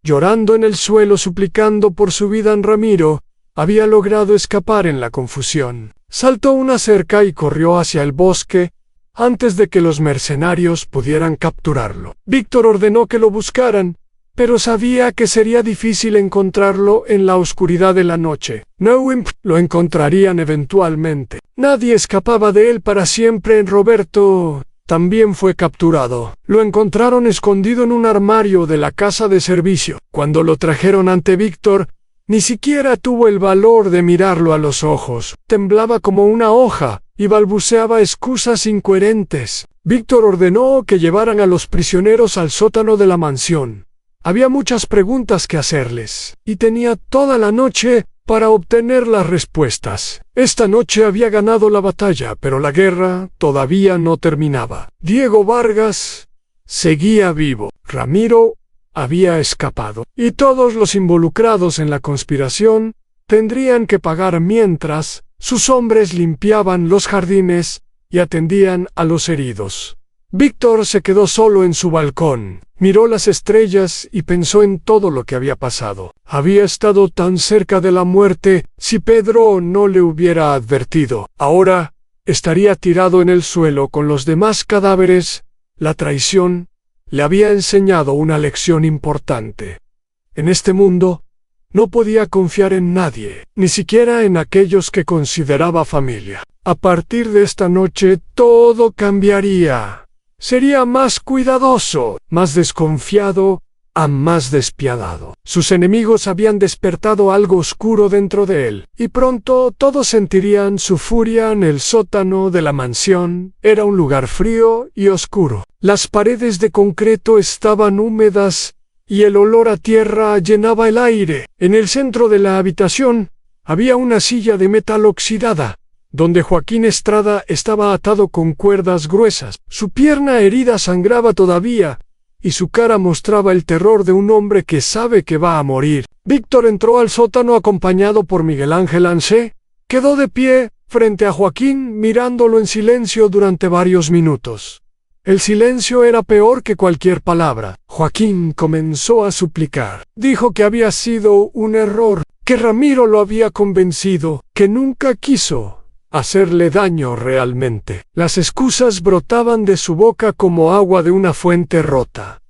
Llorando en el suelo suplicando por su vida, Ramiro había logrado escapar en la confusión. Saltó una cerca y corrió hacia el bosque antes de que los mercenarios pudieran capturarlo. Víctor ordenó que lo buscaran, pero sabía que sería difícil encontrarlo en la oscuridad de la noche. No lo encontrarían eventualmente. Nadie escapaba de él para siempre. Roberto también fue capturado. Lo encontraron escondido en un armario de la casa de servicio. Cuando lo trajeron ante Víctor, ni siquiera tuvo el valor de mirarlo a los ojos. Temblaba como una hoja y balbuceaba excusas incoherentes. Víctor ordenó que llevaran a los prisioneros al sótano de la mansión. Había muchas preguntas que hacerles, y tenía toda la noche para obtener las respuestas. Esta noche había ganado la batalla, pero la guerra todavía no terminaba. Diego Vargas seguía vivo. Ramiro había escapado, y todos los involucrados en la conspiración tendrían que pagar mientras sus hombres limpiaban los jardines y atendían a los heridos. Víctor se quedó solo en su balcón, miró las estrellas y pensó en todo lo que había pasado. Había estado tan cerca de la muerte. Si Pedro no le hubiera advertido, ahora estaría tirado en el suelo con los demás cadáveres. La traición le había enseñado una lección importante. En este mundo no podía confiar en nadie, ni siquiera en aquellos que consideraba familia. A partir de esta noche todo cambiaría. Sería más cuidadoso, más desconfiado, más despiadado. Sus enemigos habían despertado algo oscuro dentro de él, y pronto todos sentirían su furia. En el sótano de la mansión era un lugar frío y oscuro. Las paredes de concreto estaban húmedas y el olor a tierra llenaba el aire. En el centro de la habitación había una silla de metal oxidada, donde Joaquín Estrada estaba atado con cuerdas gruesas. Su pierna herida sangraba todavía, y su cara mostraba el terror de un hombre que sabe que va a morir. Víctor entró al sótano acompañado por Miguel Ángel Ansé. Quedó de pie, frente a Joaquín, mirándolo en silencio durante varios minutos. El silencio era peor que cualquier palabra. Joaquín comenzó a suplicar. Dijo que había sido un error, que Ramiro lo había convencido, que nunca quiso hacerle daño realmente. Las excusas brotaban de su boca como agua de una fuente rota.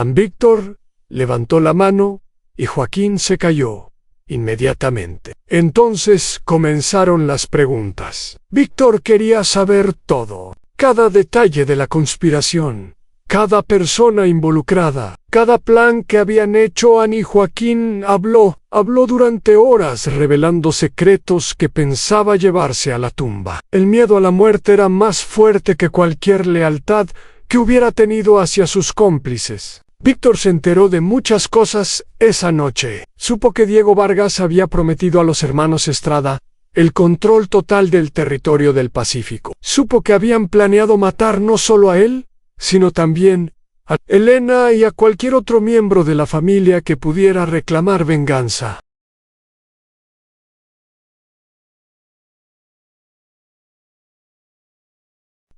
Víctor levantó la mano y Joaquín se cayó inmediatamente. Entonces comenzaron las preguntas. Víctor quería saber todo, cada detalle de la conspiración, cada persona involucrada, cada plan que habían hecho. Ani Joaquín habló durante horas revelando secretos que pensaba llevarse a la tumba. El miedo a la muerte era más fuerte que cualquier lealtad que hubiera tenido hacia sus cómplices. Víctor se enteró de muchas cosas esa noche. Supo que Diego Vargas había prometido a los hermanos Estrada el control total del territorio del Pacífico. Supo que habían planeado matar no solo a él, sino también a Elena y a cualquier otro miembro de la familia que pudiera reclamar venganza.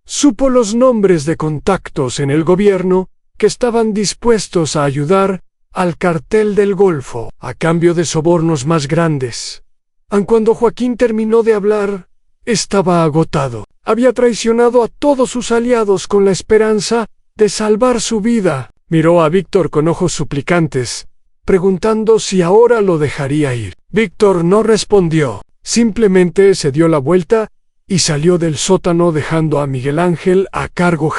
Supo los nombres de contactos en el gobierno que estaban dispuestos a ayudar al cartel del Golfo a cambio de sobornos más grandes. Cuando Joaquín terminó de hablar, estaba agotado. Había traicionado a todos sus aliados con la esperanza de salvar su vida. Miró a Víctor con ojos suplicantes, preguntando si ahora lo dejaría ir. Víctor no respondió, simplemente se dio la vuelta y salió del sótano dejando a Miguel Ángel a cargo.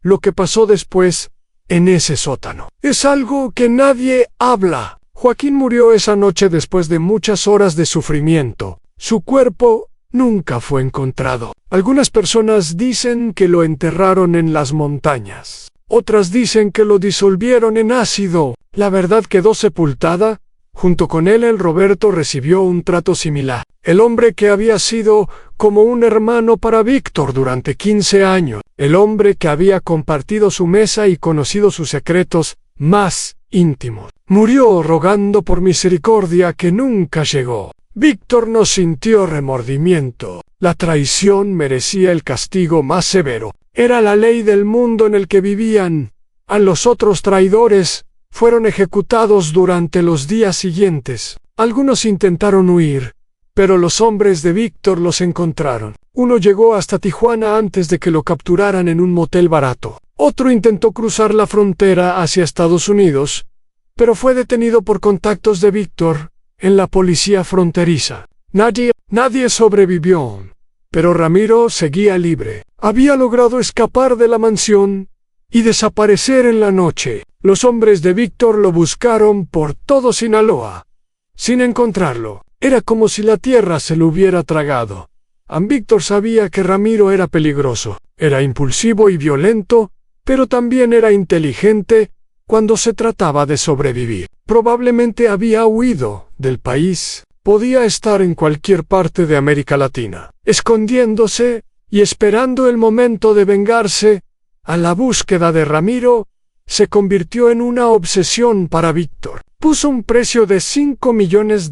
Lo que pasó después en ese sótano es algo que nadie habla. Joaquín murió esa noche después de muchas horas de sufrimiento. Su cuerpo nunca fue encontrado. Algunas personas dicen que lo enterraron en las montañas. Otras dicen que lo disolvieron en ácido. La verdad quedó sepultada. Junto con él, el Roberto recibió un trato similar. El hombre que había sido como un hermano para Víctor durante 15 años. El hombre que había compartido su mesa y conocido sus secretos más íntimos. Murió rogando por misericordia que nunca llegó. Víctor no sintió remordimiento. La traición merecía el castigo más severo. Era la ley del mundo en el que vivían. A los otros traidores fueron ejecutados durante los días siguientes. Algunos intentaron huir, pero los hombres de Víctor los encontraron. Uno llegó hasta Tijuana antes de que lo capturaran en un motel barato. Otro intentó cruzar la frontera hacia Estados Unidos, pero fue detenido por contactos de Víctor en la policía fronteriza. Nadie sobrevivió, pero Ramiro seguía libre. Había logrado escapar de la mansión y desaparecer en la noche. Los hombres de Víctor lo buscaron por todo Sinaloa, sin encontrarlo. Era como si la tierra se lo hubiera tragado. Víctor sabía que Ramiro era peligroso. Era impulsivo y violento, pero también era inteligente cuando se trataba de sobrevivir. Probablemente había huido del país. Podía estar en cualquier parte de América Latina, escondiéndose y esperando el momento de vengarse. La búsqueda de Ramiro se convirtió en una obsesión para Víctor. Puso un precio de $5 millones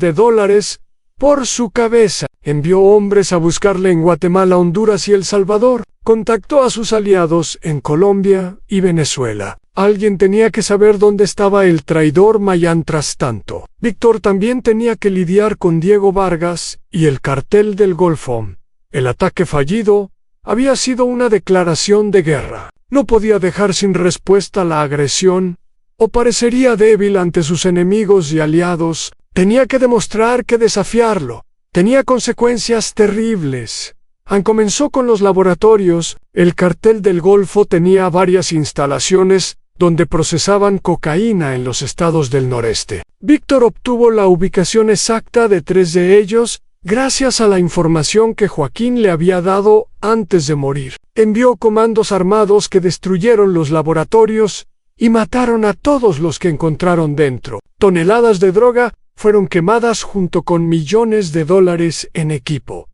por su cabeza. Envió hombres a buscarle en Guatemala, Honduras y El Salvador. Contactó a sus aliados en Colombia y Venezuela. Alguien tenía que saber dónde estaba el traidor mientras tanto. Víctor también tenía que lidiar con Diego Vargas y el cartel del Golfo. El ataque fallido había sido una declaración de guerra. No podía dejar sin respuesta la agresión, o parecería débil ante sus enemigos y aliados. Tenía que demostrar que desafiarlo tenía consecuencias terribles. Comenzó con los laboratorios. El cartel del Golfo tenía varias instalaciones donde procesaban cocaína en los estados del noreste. Víctor obtuvo la ubicación exacta de 3 de ellos gracias a la información que Joaquín le había dado antes de morir. Envió comandos armados que destruyeron los laboratorios y mataron a todos los que encontraron dentro. Toneladas de droga fueron quemadas junto con millones de dólares en equipo.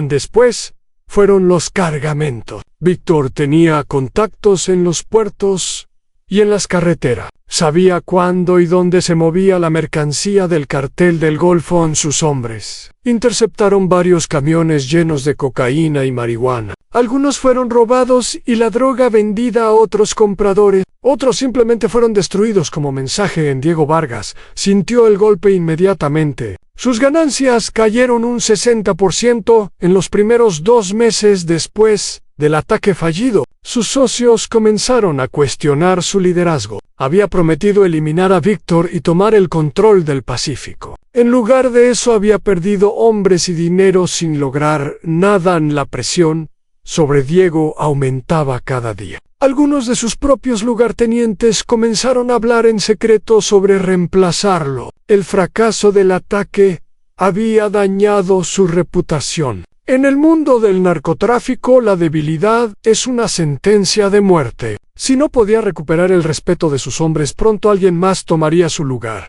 Después fueron los cargamentos. Víctor tenía contactos en los puertos y en las carreteras. Sabía cuándo y dónde se movía la mercancía del cartel del Golfo en sus hombres. Interceptaron varios camiones llenos de cocaína y marihuana. Algunos fueron robados y la droga vendida a otros compradores. Otros simplemente fueron destruidos como mensaje en Diego Vargas. Sintió el golpe inmediatamente. Sus ganancias cayeron un 60% en los primeros 2 meses después del ataque fallido. Sus socios comenzaron a cuestionar su liderazgo. Había prometido eliminar a Víctor y tomar el control del Pacífico. En lugar de eso había perdido hombres y dinero sin lograr nada. La presión sobre Diego aumentaba cada día. Algunos de sus propios lugartenientes comenzaron a hablar en secreto sobre reemplazarlo. El fracaso del ataque había dañado su reputación. En el mundo del narcotráfico, la debilidad es una sentencia de muerte. Si no podía recuperar el respeto de sus hombres, pronto alguien más tomaría su lugar.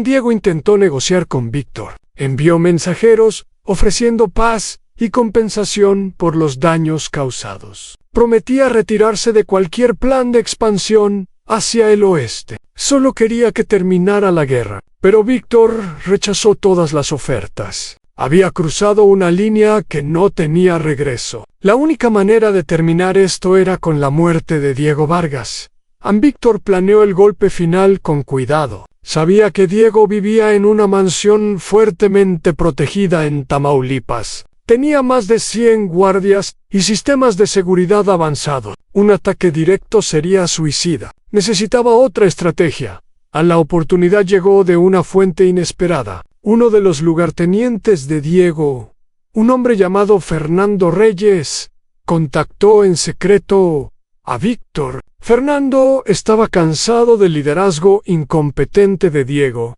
Diego intentó negociar con Víctor. Envió mensajeros ofreciendo paz y compensación por los daños causados. Prometía retirarse de cualquier plan de expansión hacia el oeste. Solo quería que terminara la guerra. Pero Víctor rechazó todas las ofertas. Había cruzado una línea que no tenía regreso. La única manera de terminar esto era con la muerte de Diego Vargas. Víctor planeó el golpe final con cuidado. Sabía que Diego vivía en una mansión fuertemente protegida en Tamaulipas. Tenía más de 100 guardias y sistemas de seguridad avanzados. Un ataque directo sería suicida. Necesitaba otra estrategia. La oportunidad llegó de una fuente inesperada. Uno de los lugartenientes de Diego, un hombre llamado Fernando Reyes, contactó en secreto a Víctor. Fernando estaba cansado del liderazgo incompetente de Diego.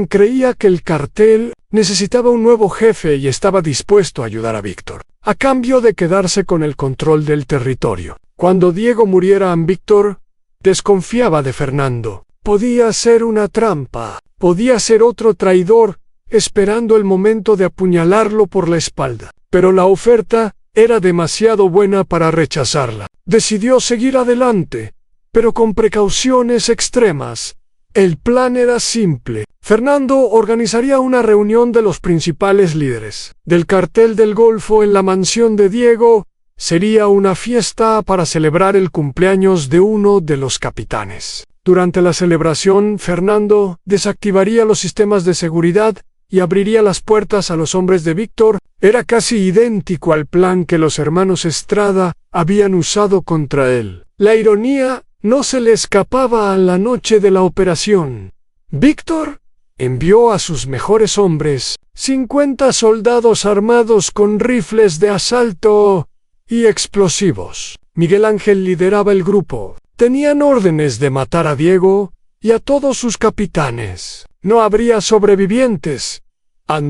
Creía que el cartel necesitaba un nuevo jefe y estaba dispuesto a ayudar a Víctor, a cambio de quedarse con el control del territorio. Cuando Diego muriera, Víctor desconfiaba de Fernando. Podía ser una trampa, podía ser otro traidor, esperando el momento de apuñalarlo por la espalda. Pero la oferta era demasiado buena para rechazarla. Decidió seguir adelante, pero con precauciones extremas. El plan era simple. Fernando organizaría una reunión de los principales líderes del cartel del Golfo en la mansión de Diego. Sería una fiesta para celebrar el cumpleaños de uno de los capitanes. Durante la celebración, Fernando desactivaría los sistemas de seguridad y abriría las puertas a los hombres de Víctor. Era casi idéntico al plan que los hermanos Estrada habían usado contra él. La ironía no se le escapaba a la noche de la operación. Víctor envió a sus mejores hombres, 50 soldados armados con rifles de asalto y explosivos. Miguel Ángel lideraba el grupo. Tenían órdenes de matar a Diego y a todos sus capitanes. No habría sobrevivientes.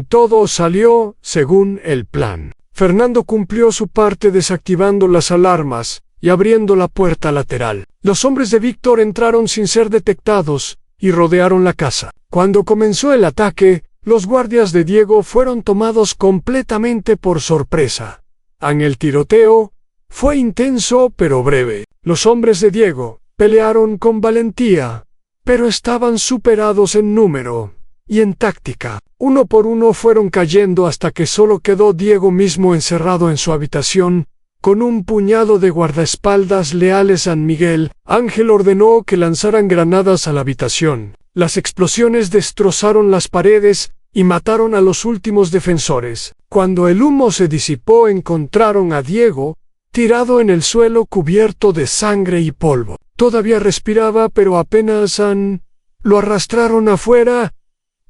Todo salió según el plan. Fernando cumplió su parte desactivando las alarmas y abriendo la puerta lateral. Los hombres de Víctor entraron sin ser detectados y rodearon la casa. Cuando comenzó el ataque, los guardias de Diego fueron tomados completamente por sorpresa. El tiroteo fue intenso pero breve. Los hombres de Diego pelearon con valentía, pero estaban superados en número y en táctica. Uno por uno fueron cayendo hasta que solo quedó Diego mismo encerrado en su habitación, con un puñado de guardaespaldas leales a Miguel. Ángel ordenó que lanzaran granadas a la habitación. Las explosiones destrozaron las paredes y mataron a los últimos defensores. Cuando el humo se disipó, encontraron a Diego tirado en el suelo cubierto de sangre y polvo. Todavía respiraba, pero apenas lo arrastraron afuera,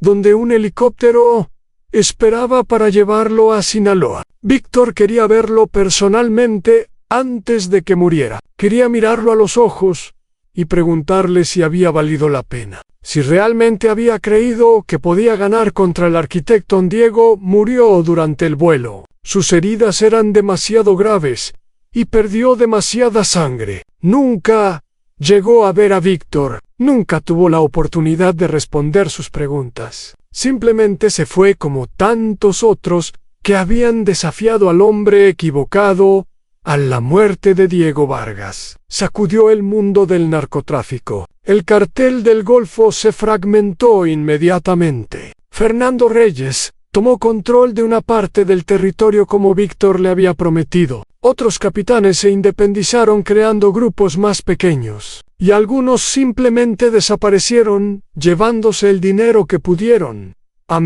donde un helicóptero esperaba para llevarlo a Sinaloa. Víctor quería verlo personalmente antes de que muriera. Quería mirarlo a los ojos y preguntarle si había valido la pena. Si realmente había creído que podía ganar contra el arquitecto. Diego murió durante el vuelo. Sus heridas eran demasiado graves y perdió demasiada sangre. Nunca llegó a ver a Víctor. Nunca tuvo la oportunidad de responder sus preguntas. Simplemente se fue como tantos otros que habían desafiado al hombre equivocado a la muerte de Diego Vargas, sacudió el mundo del narcotráfico. El cartel del Golfo se fragmentó inmediatamente. Fernando Reyes tomó control de una parte del territorio como Víctor le había prometido. Otros capitanes se independizaron creando grupos más pequeños, y algunos simplemente desaparecieron, llevándose el dinero que pudieron.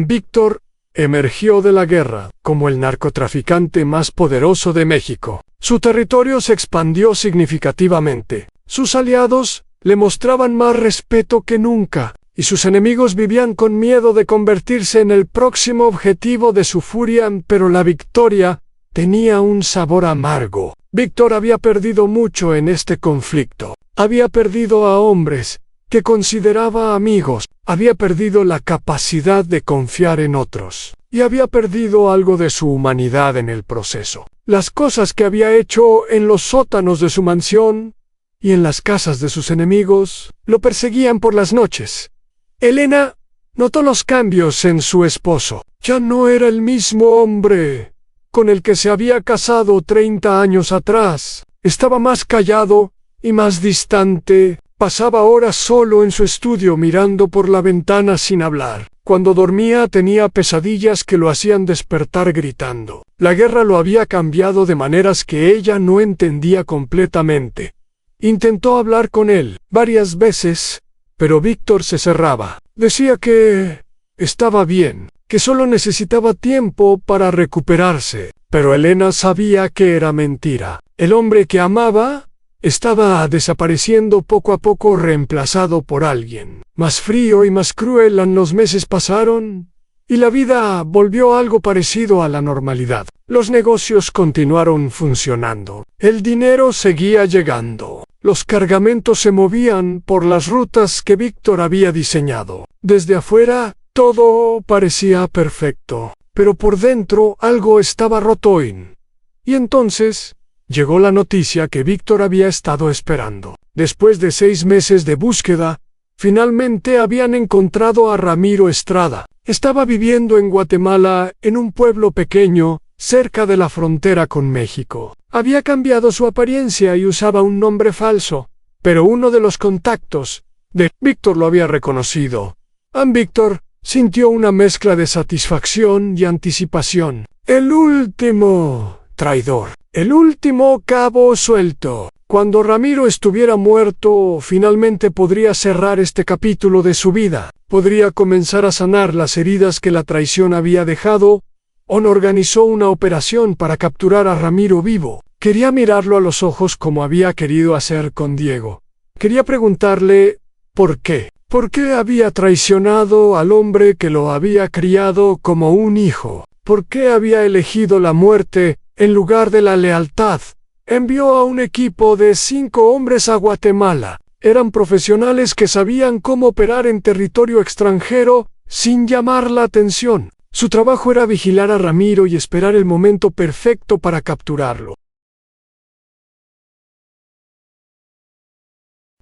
Víctor emergió de la guerra como el narcotraficante más poderoso de México. Su territorio se expandió significativamente. Sus aliados le mostraban más respeto que nunca, y sus enemigos vivían con miedo de convertirse en el próximo objetivo de su furia, pero la victoria tenía un sabor amargo. Víctor había perdido mucho en este conflicto. Había perdido a hombres que consideraba amigos, había perdido la capacidad de confiar en otros, y había perdido algo de su humanidad en el proceso. Las cosas que había hecho en los sótanos de su mansión y en las casas de sus enemigos lo perseguían por las noches. Elena notó los cambios en su esposo. Ya no era el mismo hombre con el que se había casado 30 años atrás. Estaba más callado y más distante. Pasaba horas solo en su estudio mirando por la ventana sin hablar. Cuando dormía tenía pesadillas que lo hacían despertar gritando. La guerra lo había cambiado de maneras que ella no entendía completamente. Intentó hablar con él varias veces, pero Víctor se cerraba. Decía que estaba bien, que solo necesitaba tiempo para recuperarse. Pero Elena sabía que era mentira. El hombre que amaba estaba desapareciendo poco a poco, reemplazado por alguien más frío y más cruel. Los meses pasaron y la vida volvió algo parecido a la normalidad. Los negocios continuaron funcionando. El dinero seguía llegando. Los cargamentos se movían por las rutas que Víctor había diseñado. Desde afuera, todo parecía perfecto, pero por dentro algo estaba roto. Y entonces llegó la noticia que Víctor había estado esperando. Después de 6 meses de búsqueda, finalmente habían encontrado a Ramiro Estrada. Estaba viviendo en Guatemala, en un pueblo pequeño, cerca de la frontera con México. Había cambiado su apariencia y usaba un nombre falso, pero uno de los contactos de Víctor lo había reconocido. Víctor sintió una mezcla de satisfacción y anticipación. El último traidor. El último cabo suelto. Cuando Ramiro estuviera muerto, finalmente podría cerrar este capítulo de su vida. Podría comenzar a sanar las heridas que la traición había dejado. On organizó una operación para capturar a Ramiro vivo. Quería mirarlo a los ojos como había querido hacer con Diego. Quería preguntarle ¿por qué? ¿Por qué había traicionado al hombre que lo había criado como un hijo? ¿Por qué había elegido la muerte en lugar de la lealtad? Envió a un equipo de 5 hombres a Guatemala. Eran profesionales que sabían cómo operar en territorio extranjero sin llamar la atención. Su trabajo era vigilar a Ramiro y esperar el momento perfecto para capturarlo.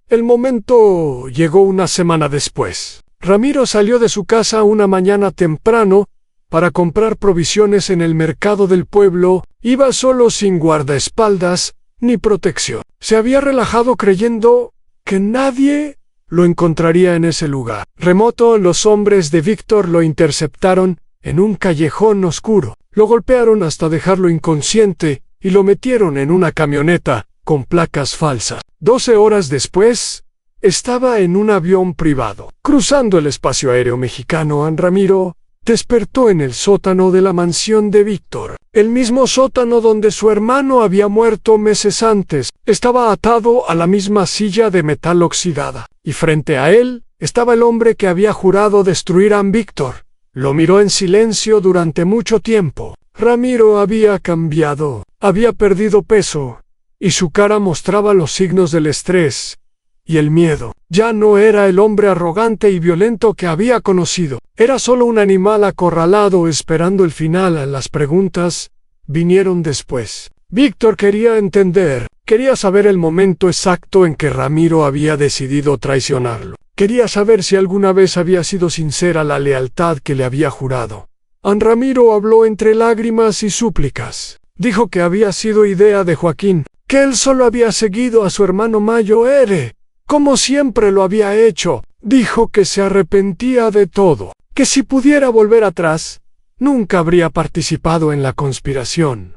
El momento llegó una semana después. Ramiro salió de su casa una mañana temprano para comprar provisiones en el mercado del pueblo. Iba solo, sin guardaespaldas ni protección. Se había relajado creyendo que nadie lo encontraría en ese lugar remoto. Los hombres de Víctor lo interceptaron en un callejón oscuro. Lo golpearon hasta dejarlo inconsciente y lo metieron en una camioneta con placas falsas. 12 horas después, estaba en un avión privado, cruzando el espacio aéreo mexicano. Ramiro despertó en el sótano de la mansión de Víctor, el mismo sótano donde su hermano había muerto meses antes. Estaba atado a la misma silla de metal oxidada, y frente a él estaba el hombre que había jurado destruir a Víctor. Lo miró en silencio durante mucho tiempo. Ramiro había cambiado, había perdido peso, y su cara mostraba los signos del estrés y el miedo. Ya no era el hombre arrogante y violento que había conocido. Era solo un animal acorralado esperando el final. Las preguntas vinieron después. Víctor quería entender, quería saber el momento exacto en que Ramiro había decidido traicionarlo. Quería saber si alguna vez había sido sincera la lealtad que le había jurado. Ramiro habló entre lágrimas y súplicas. Dijo que había sido idea de Joaquín, que él solo había seguido a su hermano mayor, como siempre lo había hecho. Dijo que se arrepentía de todo, que si pudiera volver atrás, nunca habría participado en la conspiración.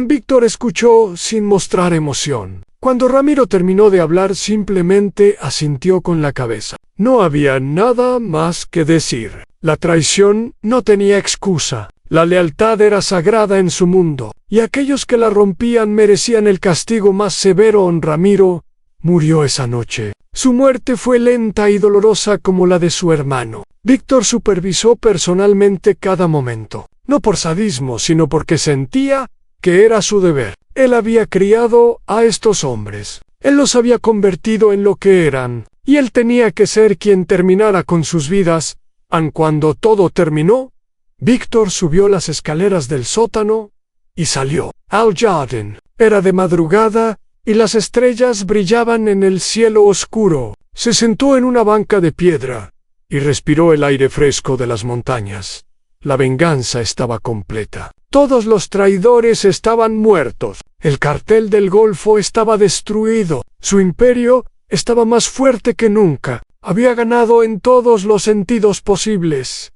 Víctor escuchó sin mostrar emoción. Cuando Ramiro terminó de hablar, simplemente asintió con la cabeza. No había nada más que decir. La traición no tenía excusa. La lealtad era sagrada en su mundo, y aquellos que la rompían merecían el castigo más severo. Ramiro murió esa noche. Su muerte fue lenta y dolorosa como la de su hermano. Víctor supervisó personalmente cada momento, no por sadismo, sino porque sentía que era su deber. Él había criado a estos hombres. Él los había convertido en lo que eran, y él tenía que ser quien terminara con sus vidas. Cuando todo terminó, Víctor subió las escaleras del sótano y salió al jardín. Era de madrugada y las estrellas brillaban en el cielo oscuro. Se sentó en una banca de piedra y respiró el aire fresco de las montañas. La venganza estaba completa. Todos los traidores estaban muertos. El cartel del Golfo estaba destruido. Su imperio estaba más fuerte que nunca. Había ganado en todos los sentidos posibles.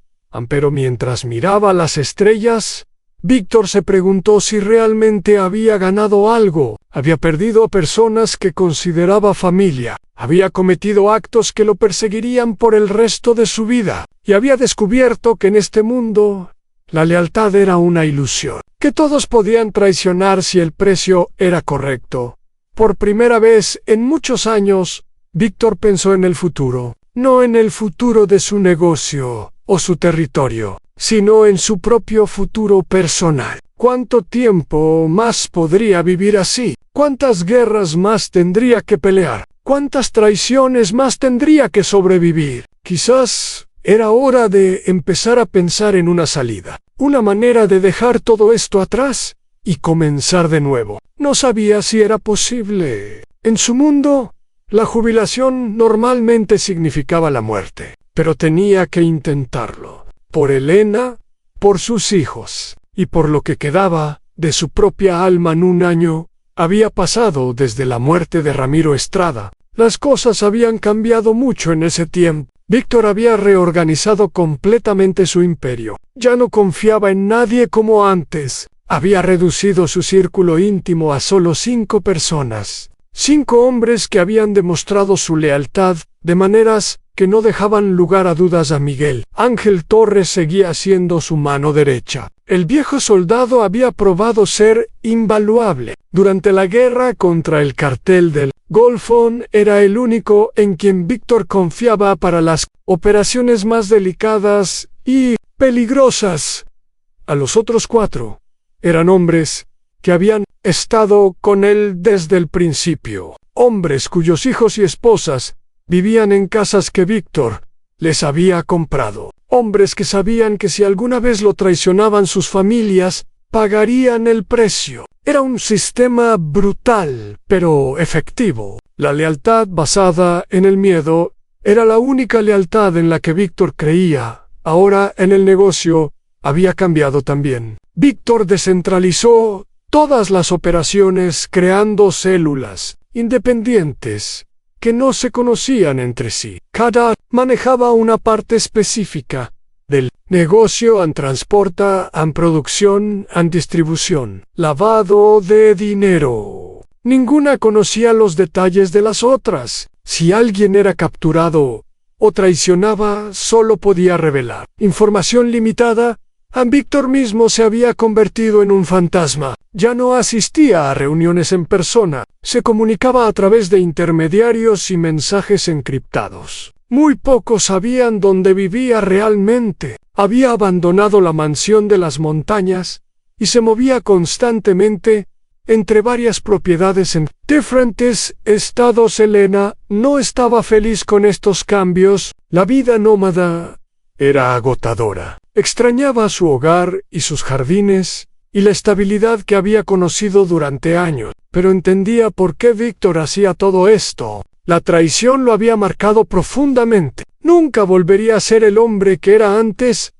Pero mientras miraba las estrellas, Víctor se preguntó si realmente había ganado algo. Había perdido a personas que consideraba familia. Había cometido actos que lo perseguirían por el resto de su vida. Y había descubierto que en este mundo la lealtad era una ilusión, que todos podían traicionar si el precio era correcto. Por primera vez en muchos años, Víctor pensó en el futuro, no en el futuro de su negocio o su territorio, sino en su propio futuro personal. ¿Cuánto tiempo más podría vivir así? ¿Cuántas guerras más tendría que pelear? ¿Cuántas traiciones más tendría que sobrevivir? Quizás era hora de empezar a pensar en una salida, una manera de dejar todo esto atrás y comenzar de nuevo. No sabía si era posible. En su mundo, la jubilación normalmente significaba la muerte, pero tenía que intentarlo. Por Elena, por sus hijos, y por lo que quedaba de su propia alma. En un año había pasado desde la muerte de Ramiro Estrada. Las cosas habían cambiado mucho en ese tiempo. Víctor había reorganizado completamente su imperio. Ya no confiaba en nadie como antes. Había reducido su círculo íntimo a solo 5 personas. 5 hombres que habían demostrado su lealtad de maneras que no dejaban lugar a dudas a Miguel. Ángel Torres seguía siendo su mano derecha. El viejo soldado había probado ser invaluable. Durante la guerra contra el cartel del Golfo, era el único en quien Víctor confiaba para las operaciones más delicadas y peligrosas. A los otros 4 eran hombres que habían estado con él desde el principio. Hombres cuyos hijos y esposas vivían en casas que Víctor les había comprado. Hombres que sabían que si alguna vez lo traicionaban sus familias, pagarían el precio. Era un sistema brutal, pero efectivo. La lealtad basada en el miedo era la única lealtad en la que Víctor creía. Ahora en el negocio había cambiado también. Víctor descentralizó todas las operaciones creando células independientes que no se conocían entre sí. Cada manejaba una parte específica del negocio, en transporta, en producción, en distribución, lavado de dinero. Ninguna conocía los detalles de las otras. Si alguien era capturado o traicionaba, solo podía revelar información limitada. Víctor mismo se había convertido en un fantasma. Ya no asistía a reuniones en persona. Se comunicaba a través de intermediarios y mensajes encriptados. Muy pocos sabían dónde vivía realmente. Había abandonado la mansión de las montañas y se movía constantemente entre varias propiedades en diferentes estados. Elena no estaba feliz con estos cambios. La vida nómada era agotadora. Extrañaba su hogar y sus jardines y la estabilidad que había conocido durante años, pero entendía por qué Víctor hacía todo esto. La traición lo había marcado profundamente. Nunca volvería a ser el hombre que era antes.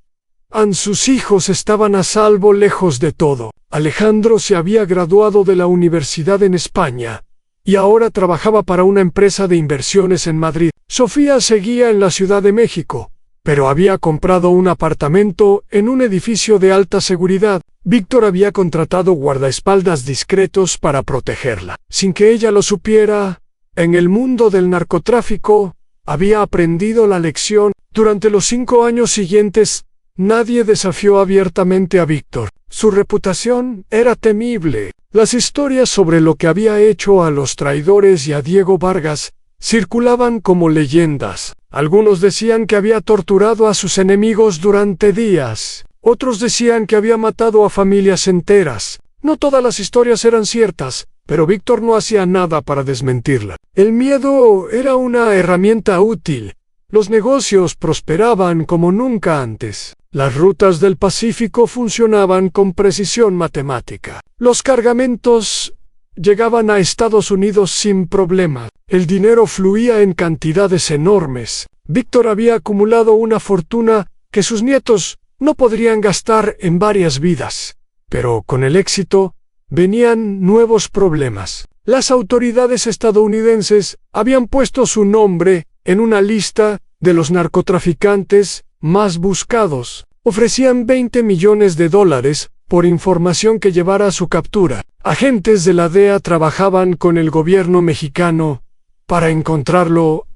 Sus hijos estaban a salvo lejos de todo. Alejandro se había graduado de la universidad en España y ahora trabajaba para una empresa de inversiones en Madrid. Sofía seguía en la Ciudad de México, pero había comprado un apartamento en un edificio de alta seguridad. Víctor había contratado guardaespaldas discretos para protegerla. Sin que ella lo supiera, en el mundo del narcotráfico, había aprendido la lección. Durante los 5 años siguientes, nadie desafió abiertamente a Víctor. Su reputación era temible. Las historias sobre lo que había hecho a los traidores y a Diego Vargas circulaban como leyendas. Algunos decían que había torturado a sus enemigos durante días. Otros decían que había matado a familias enteras. No todas las historias eran ciertas, pero Víctor no hacía nada para desmentirla. El miedo era una herramienta útil. Los negocios prosperaban como nunca antes. Las rutas del Pacífico funcionaban con precisión matemática. Los cargamentos llegaban a Estados Unidos sin problema. El dinero fluía en cantidades enormes. Víctor había acumulado una fortuna que sus nietos no podrían gastar en varias vidas. Pero con el éxito venían nuevos problemas. Las autoridades estadounidenses habían puesto su nombre en una lista de los narcotraficantes más buscados. Ofrecían $20 millones por información que llevara a su captura. Agentes de la DEA trabajaban con el gobierno mexicano para encontrarlo.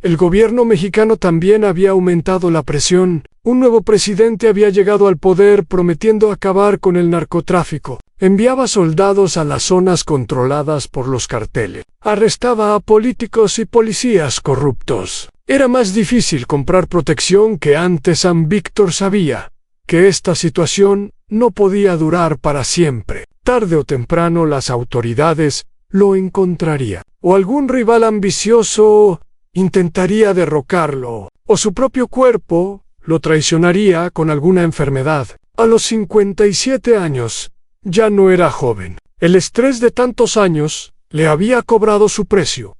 El gobierno mexicano también había aumentado la presión. Un nuevo presidente había llegado al poder prometiendo acabar con el narcotráfico. Enviaba soldados a las zonas controladas por los carteles. Arrestaba a políticos y policías corruptos. Era más difícil comprar protección que antes. Víctor sabía que esta situación no podía durar para siempre. Tarde o temprano las autoridades lo encontrarían. O algún rival ambicioso intentaría derrocarlo, o su propio cuerpo lo traicionaría con alguna enfermedad. A los 57 años, ya no era joven. El estrés de tantos años le había cobrado su precio.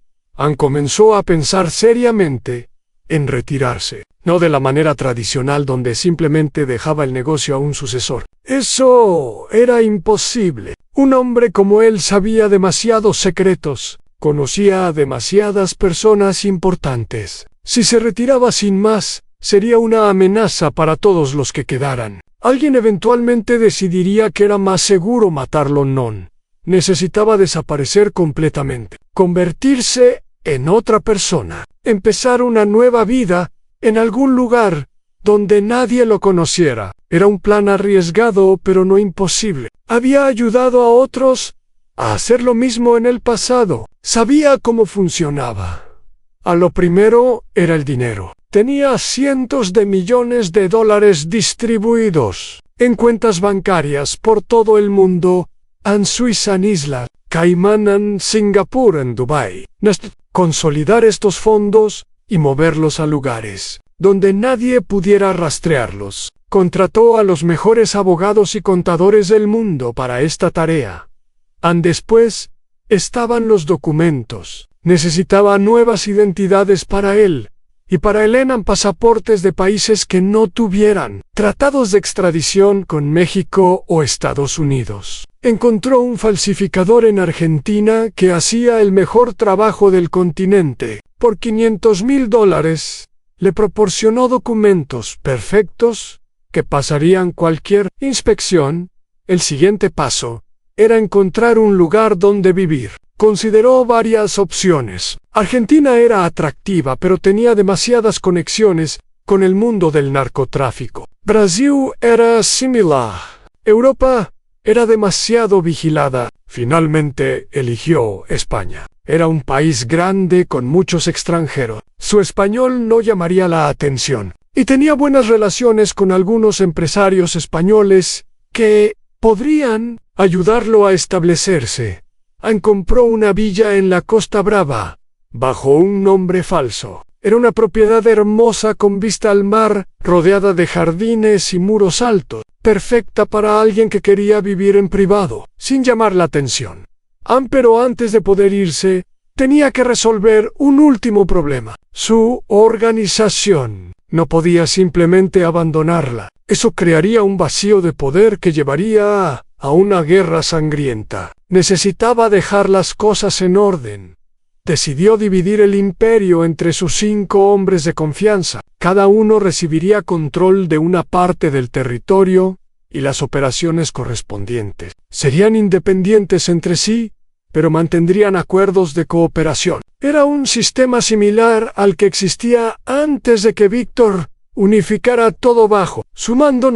Comenzó a pensar seriamente en retirarse. No de la manera tradicional donde simplemente dejaba el negocio a un sucesor. Eso era imposible. Un hombre como él sabía demasiados secretos. Conocía a demasiadas personas importantes. Si se retiraba sin más, sería una amenaza para todos los que quedaran. Alguien eventualmente decidiría que era más seguro matarlo. Necesitaba desaparecer completamente. Convertirse en otra persona. Empezar una nueva vida en algún lugar donde nadie lo conociera. Era un plan arriesgado, pero no imposible. Había ayudado a otros a hacer lo mismo en el pasado. Sabía cómo funcionaba. A lo primero era el dinero. Tenía cientos de millones de dólares distribuidos en cuentas bancarias por todo el mundo, en Suiza, en Isla Caimán, en Singapur, en Dubái. Consolidar estos fondos y moverlos a lugares donde nadie pudiera rastrearlos. Contrató a los mejores abogados y contadores del mundo para esta tarea. Después estaban los documentos. Necesitaba nuevas identidades para él y para Elena, pasaportes de países que no tuvieran tratados de extradición con México o Estados Unidos. Encontró un falsificador en Argentina que hacía el mejor trabajo del continente. Por $500,000 le proporcionó documentos perfectos que pasarían cualquier inspección. El siguiente paso era encontrar un lugar donde vivir. Consideró varias opciones. Argentina era atractiva, pero tenía demasiadas conexiones con el mundo del narcotráfico. Brasil era similar. Europa era demasiado vigilada. Finalmente eligió España. Era un país grande con muchos extranjeros. Su español no llamaría la atención. Y tenía buenas relaciones con algunos empresarios españoles que podrían ayudarlo a establecerse. Compró una villa en la Costa Brava, bajo un nombre falso. Era una propiedad hermosa con vista al mar, rodeada de jardines y muros altos, perfecta para alguien que quería vivir en privado, sin llamar la atención. Pero antes de poder irse, tenía que resolver un último problema: su organización. No podía simplemente abandonarla. Eso crearía un vacío de poder que llevaría a una guerra sangrienta. Necesitaba dejar las cosas en orden. Decidió dividir el imperio entre sus 5 hombres de confianza. Cada uno recibiría control de una parte del territorio y las operaciones correspondientes. Serían independientes entre sí, pero mantendrían acuerdos de cooperación. Era un sistema similar al que existía antes de que Víctor unificara todo bajo su mando.